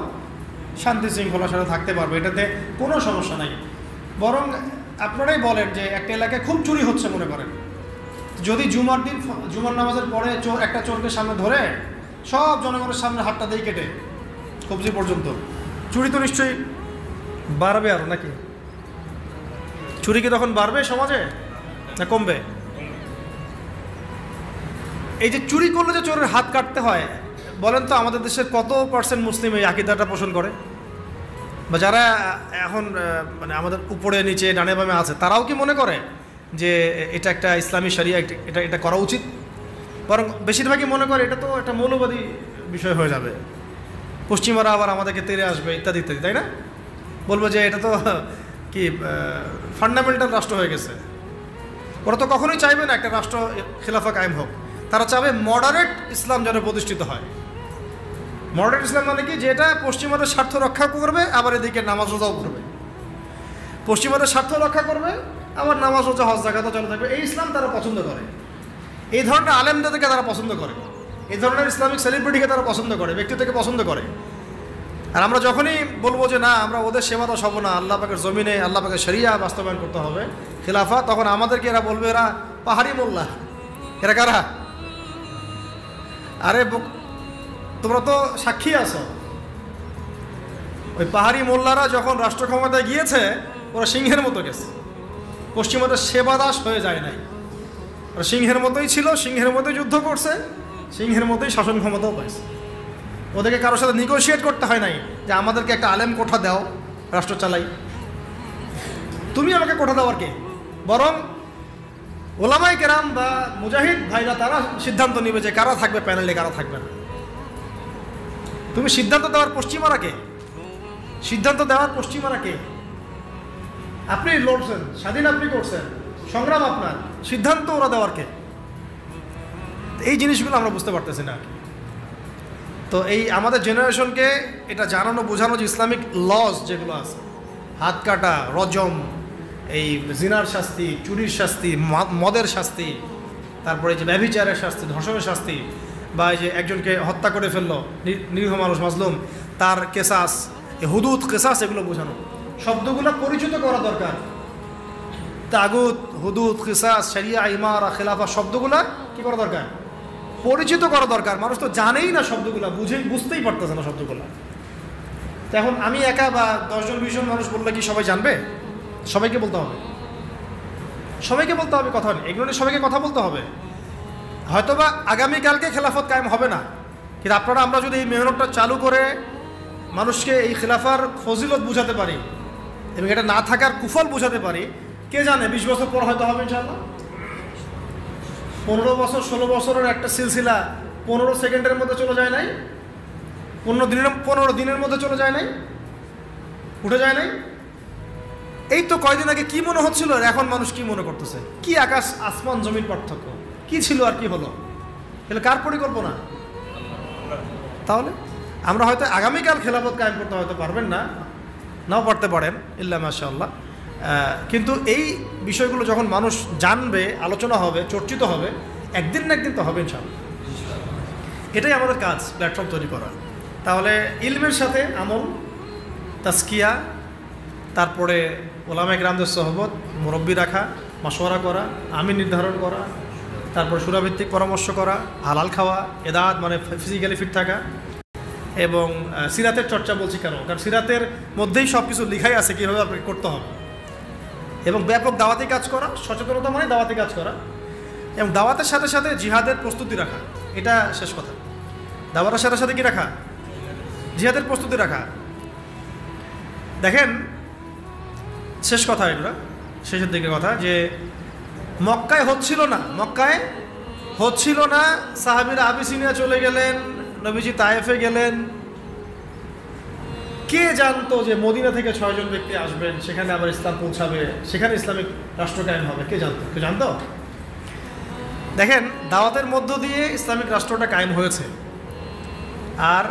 শান্তি শৃঙ্খলার সাথে থাকতে পারবে, এটাতে কোনো সমস্যা নাই। বরং আপনারাই বলেন যে একটা এলাকায় খুব চুরি হচ্ছে মনে করেন, যদি জুমার দিন জুমার নামাজের পরে একটা চোরকে সামনে ধরে সব জনগণের সামনে হাতটা দিয়ে কেটে কবজি পর্যন্ত, চুরি তো নিশ্চয়ই বাড়বে আরও, নাকি? চুরি কি তখন বাড়বে সমাজে না কমবে? এই যে চুরি করলে যে চোরের হাত কাটতে হয়, বলেন তো আমাদের দেশের কত পার্সেন্ট মুসলিম এই আকীদাটা পোষণ করে? বা যারা এখন মানে আমাদের উপরে নিচে ডানে বামে আছে, তারাও কি মনে করে যে এটা একটা ইসলামী শরিয়া, এটা করা উচিত? বরং বেশিরভাগই মনে করে এটা তো একটা মৌলবাদী বিষয় হয়ে যাবে, পশ্চিমারা আবার আমাদেরকে তেড়ে আসবে ইত্যাদি ইত্যাদি, তাই না? বলবো যে এটা তো কি ফান্ডামেন্টাল রাষ্ট্র হয়ে গেছে। ওরা তো কখনোই চাইবে না একটা রাষ্ট্র খেলাফা কায়েম হোক, তারা চাবে মডারেট ইসলাম যেন প্রতিষ্ঠিত হয়। মডারেট ইসলাম মানে কি? যেটা পশ্চিমাদের স্বার্থ রক্ষা করবে, আবার এদিকে নামাজ রোজাও করবে। পশ্চিমাদের স্বার্থ রক্ষা করবে, আবার নামাজ রোজা হজ জাকাতও চালু থাকবে। এই ইসলাম তারা পছন্দ করে, এই ধরনের আলেমদেরকে তারা পছন্দ করে, এই ধরনের ইসলামিক সেলিব্রিটিকে তারা পছন্দ করে, ব্যক্তিত্বকে পছন্দ করে। আর আমরা যখনই বলবো যে না, আমরা ওদের সেবা তো সব না, আল্লাহ পাকের জমিনে আল্লাহ পাকের শরিয়া বাস্তবায়ন করতে হবে, খিলাফা, তখন আমাদেরকে এরা বলবে এরা পাহাড়ি মোল্লা। এরা কারা? আরে তোমরা তো সাক্ষী আছো, ওই পাহাড়ি মোল্লারা যখন রাষ্ট্র ক্ষমতায় গিয়েছে ওরা সিংহের মতো গেছে, পশ্চিমাদের সেবাদাস হয়ে যায় নাই। ওরা সিংহের মতোই ছিল, সিংহের মতোই যুদ্ধ করছে, সিংহের মতোই শাসন ক্ষমতাও পাইছে। ওদেরকে কারোর সাথে নিগোশিয়েট করতে হয় নাই যে আমাদেরকে একটা আলেম কোঠা দাও, রাষ্ট্র চালাই। তুমি আমাকে কোঠা দাও আর কে? বরং ওলামায়ে কেরাম বা মুজাহিদ ভাইরা তারা সিদ্ধান্ত নিবে যে কারা থাকবে প্যানেলে, কারা থাকবে না। তুমি সিদ্ধান্ত দেওয়ার পশ্চিমারা কে? সিদ্ধান্ত দেওয়ার পশ্চিমারা কে? আপনি লড়ছেন, স্বাধীন আপনি করছেন, সংগ্রাম আপনার, সিদ্ধান্ত ওরা দেওয়ার কে? এই জিনিসগুলো আমরা বুঝতে পারতেছি না। তো এই আমাদের জেনারেশনকে এটা জানানো বোঝানো যে ইসলামিক লজ যেগুলো আছে, হাত কাটা, রজম, এই জিনার শাস্তি, চুরির শাস্তি, মদের শাস্তি, তারপরে যে ব্যভিচারের শাস্তি, ধর্ষণের শাস্তি, বা এই যে একজনকে হত্যা করে ফেললো নিরীহ মানুষ মাজলুম, তার কেসাস, হুদুদ কেসাস, এগুলো বোঝানো, শব্দগুলো পরিচিত করা দরকার। তাগুত, হুদুদ, কেসাস, শরিয়া, ইমারা, খেলাফা, শব্দগুলো কি করা দরকার? পরিচিত করা দরকার। মানুষ তো জানেই না শব্দগুলো, বুঝতেই পারতেছে না শব্দগুলো। তো এখন আমি একা বা 10 জন 20 জন মানুষ বললে কি সবাই জানবে? সবাইকে বলতে হবে, সবাইকে বলতে হবে কথা নেই, এগুলো নিয়ে সবাইকে কথা বলতে হবে। হয়তোবা আগামীকালকে খেলাফত কায়েম হবে না, কিন্তু আমরা যদি এই মেহনতটা চালু করে মানুষকে এই খেলাফার ফজিলত বুঝাতে পারি এবং এটা না থাকার কুফল বুঝাতে পারি, কে জানে 20 বছর পর হয়তো হবে ইনশাআল্লাহ। 15 বছর 16 বছরের একটা সিলসিলা 15 সেকেন্ডের মধ্যে চলে যায় নাই, 15 দিনের মধ্যে চলে যায় নাই, উঠে যায় নাই। এই তো কয়দিন আগে কি মনে হচ্ছিল, আর এখন মানুষ কি মনে করতেছে, কি আকাশ আসমান জমির পার্থক্য, কি ছিল আর কি হলো। তাহলে কার পরিকল্পনা? তাহলে আমরা হয়তো আগামীকাল খেলাফত কায়েম করতে হয়তো পারবেন না, নাও পারতে পারেন, ইল্লা মাশাআল্লাহ। কিন্তু এই বিষয়গুলো যখন মানুষ জানবে, আলোচনা হবে, চর্চিত হবে, একদিন না একদিন তো হবে ইনশাআল্লাহ। এটাই আমাদের কাজ, প্ল্যাটফর্ম তৈরি করা। তাহলে ইলমের সাথে আমল, তাজকিয়া, তারপরে ওলামা ইকরামদের সোহবত, মুরব্বি রাখা, মাশওয়ারা করা, আমিন নির্ধারণ করা, তারপর সুরাভিত্তিক পরামর্শ করা, হালাল খাওয়া, এদাত মানে ফিজিক্যালি ফিট থাকা, এবং সিরাতের চর্চা। বলছি কেন? কারণ সিরাতের মধ্যেই সব কিছু লিখাই আছে কীভাবে আপনাকে করতে হবে। এবং ব্যাপক দাওয়াতি কাজ করা, সচেতনতা মানে দাওয়াতি কাজ করা, এবং দাওয়াতের সাথে সাথে জিহাদের প্রস্তুতি রাখা। এটা শেষ কথা। দাওয়াতের সাথে সাথে কি রাখা? জিহাদের প্রস্তুতি রাখা। দেখেন, শেষ কথা, এগুলো শেষের দিকে কথা, যে মক্কায় হচ্ছিল না, সাহাবীরা আবিসিনিয়া চলে গেলেন, নবীজি তায়েফে গেলেন। কে জানতো যে মদিনা থেকে 6 জন ব্যক্তি আসবেন, সেখানে আবার ইসলাম পৌঁছাবে, সেখানে ইসলামিক রাষ্ট্র কায়েম হবে? কে জানতো? কেউ জানতো? দেখেন, দাওয়াতের মধ্য দিয়ে ইসলামিক রাষ্ট্রটা কায়েম হয়েছে, আর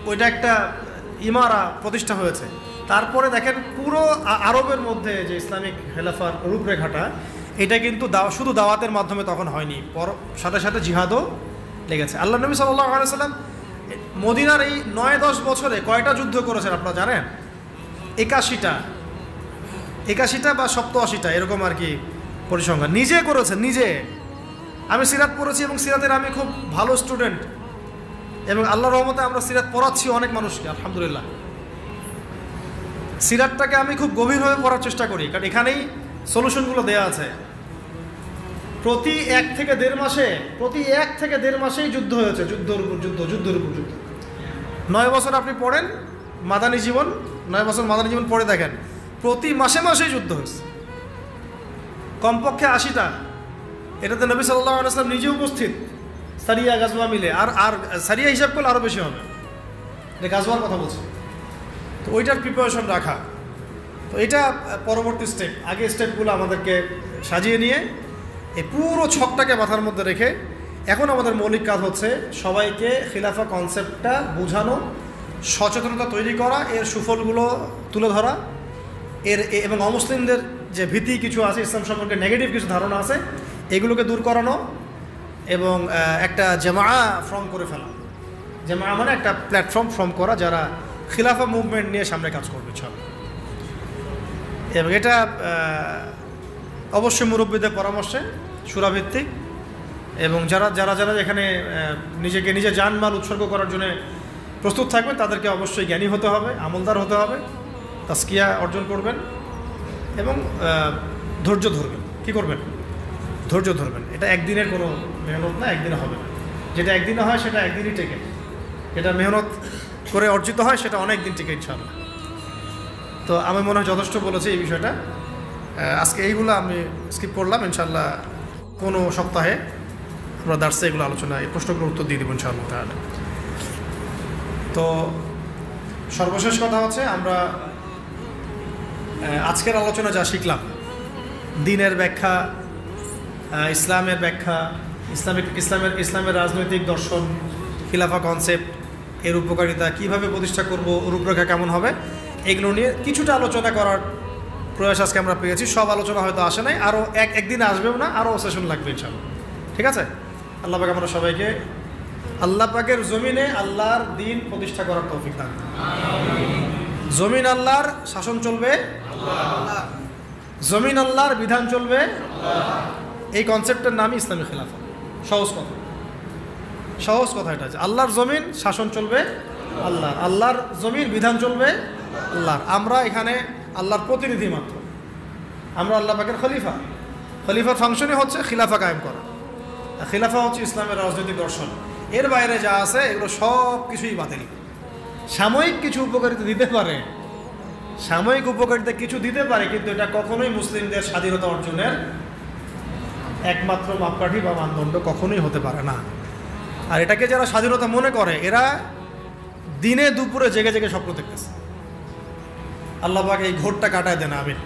ওইটা একটা ইমারা প্রতিষ্ঠা হয়েছে। তারপরে দেখেন, পুরো আরবের মধ্যে যে ইসলামিক খেলাফার রূপরেখাটা, এটা কিন্তু শুধু দাওয়াতের মাধ্যমে তখন হয়নি, সাথে সাথে জিহাদও লেগেছে। আল্লাহ নবী সাল্লাল্লাহু আলাইহি ওয়াসাল্লাম মদিনার এই 9-10 বছরে কয়টা যুদ্ধ করেছেন আপনারা জানেন? 81টা বা 87টা, এরকম আর কি পরিসংখ্যান। নিজে করেছেন, নিজে। আমি সিরাত পড়েছি এবং সিরাতের আমি খুব ভালো স্টুডেন্ট, এবং আল্লাহর রহমতে আমরা সিরাত পড়াচ্ছি অনেক মানুষকে, আলহামদুলিল্লাহ। সিরাতটাকে আমি খুব গভীরভাবে পড়ার চেষ্টা করি, কারণ এখানেই সলিউশনগুলো দেওয়া আছে। প্রতি 1 থেকে 1.5 মাসেই যুদ্ধ হয়েছে, যুদ্ধের উপর যুদ্ধ। 9 বছর আপনি পড়েন মাদানী জীবন, 9 বছর মাদানী জীবন পড়ে দেখেন, প্রতি মাসেই যুদ্ধ হয়েছে, কমপক্ষে 80টা। এটাতে নবী সাল্লাল্লাহু আলাইহি ওয়াসাল্লাম নিজে উপস্থিত, সারিয়া গাজওয়া মিলে। আর সারিয়া হিসাব করলে আরও বেশি হবে, এটা গাজওয়ার কথা বলছি। তো ওইটার প্রিপারেশন রাখা, তো এটা পরবর্তী স্টেপ। আগে স্টেপগুলো আমাদেরকে সাজিয়ে নিয়ে এই পুরো ছকটাকে মাথার মধ্যে রেখে এখন আমাদের মৌলিক কাজ হচ্ছে সবাইকে খিলাফা কনসেপ্টটা বোঝানো, সচেতনতা তৈরি করা, এর সুফলগুলো তুলে ধরা, এবং অমুসলিমদের যে ভীতি কিছু আছে, ইসলাম সম্পর্কে নেগেটিভ কিছু ধারণা আছে, এগুলোকে দূর করানো, এবং একটা জামাআ ফর্ম করে ফেলা। জামাআ মানে একটা প্ল্যাটফর্ম ফর্ম করা, যারা খিলাফা মুভমেন্ট নিয়ে সামনে কাজ করবে সব। এবং এটা অবশ্যই মুরব্বীদের পরামর্শে, সুরাভিত্তিক, এবং যারা এখানে নিজে জানমাল উৎসর্গ করার জন্য প্রস্তুত থাকবে, তাদেরকে অবশ্যই জ্ঞানী হতে হবে, আমলদার হতে হবে, তাজকিয়া অর্জন করবেন, এবং ধৈর্য ধরবেন। কি করবেন? ধৈর্য ধরবেন। এটা একদিনের কোনো মেহনত না, একদিনে হবে না। যেটা একদিনে হয় সেটা একদিনই টেকে, যেটা মেহনত করে অর্জিত হয় সেটা অনেক দিন টেকে ইনশাআল্লাহ। তো আমি মনে হয় যথেষ্ট বলেছি এই বিষয়টা। আজকে এইগুলো আমি স্কিপ করলাম, ইনশাআল্লাহ কোনো সপ্তাহে আমরা দার্সে এগুলো আলোচনা, এই প্রশ্নগুলোর উত্তর দিয়ে দেবো ইনশাআল্লাহ তাআলা। তো সর্বশেষ কথা হচ্ছে, আমরা আজকের আলোচনা যা শিখলাম, দ্বীনের ব্যাখ্যা, ইসলামের ব্যাখ্যা, ইসলামের রাজনৈতিক দর্শন, খিলাফা কনসেপ্ট, এর উপকারিতা, কীভাবে প্রতিষ্ঠা করব, রূপরেখা কেমন হবে, এগুলো নিয়ে কিছুটা আলোচনা করার প্রয়াস আজকে আমরা পেয়েছি। সব আলোচনা হয়তো আসে নাই, আরও একদিন আসবেও না, আরও সেশন লাগবে ইনশাআল্লাহ। ঠিক আছে? আল্লাহ পাক আমরা সবাইকে আল্লাহ পাকের জমিনে আল্লাহর দ্বীন প্রতিষ্ঠা করার তৌফিক দান। জমিন আল্লাহর শাসন চলবে, জমিন আল্লাহর বিধান চলবে, এই কনসেপ্টের নামই ইসলামী খেলাফত। সহজ কথা। সহজ কথা এটা যে আল্লাহর জমিন শাসন চলবে আল্লাহর জমিন বিধান চলবে আল্লাহর। আমরা এখানে আল্লাহর প্রতিনিধি মাত্র, আমরা আল্লাহ পাকের খলিফার ফাংশনই হচ্ছে খিলাফা কায়েম করা। খিলাফা হচ্ছে ইসলামের রাজনৈতিক দর্শন। এর বাইরে যা আছে এগুলো সব কিছুই বাতিল। সাময়িক কিছু উপকারিতা দিতে পারে, সাময়িক উপকারিতা কিছু দিতে পারে, কিন্তু এটা কখনোই মুসলিমদের স্বাধীনতা অর্জনের একমাত্র মাপকাঠি বা মানদণ্ড কখনোই হতে পারে না। আর এটাকে যারা স্বাধীনতা মনে করে এরা দিনে দুপুরে জেগে জেগে স্বপ্ন দেখতেছে। আল্লাহ পাক এই ঘোরটা কাটায় দেন, আমিন।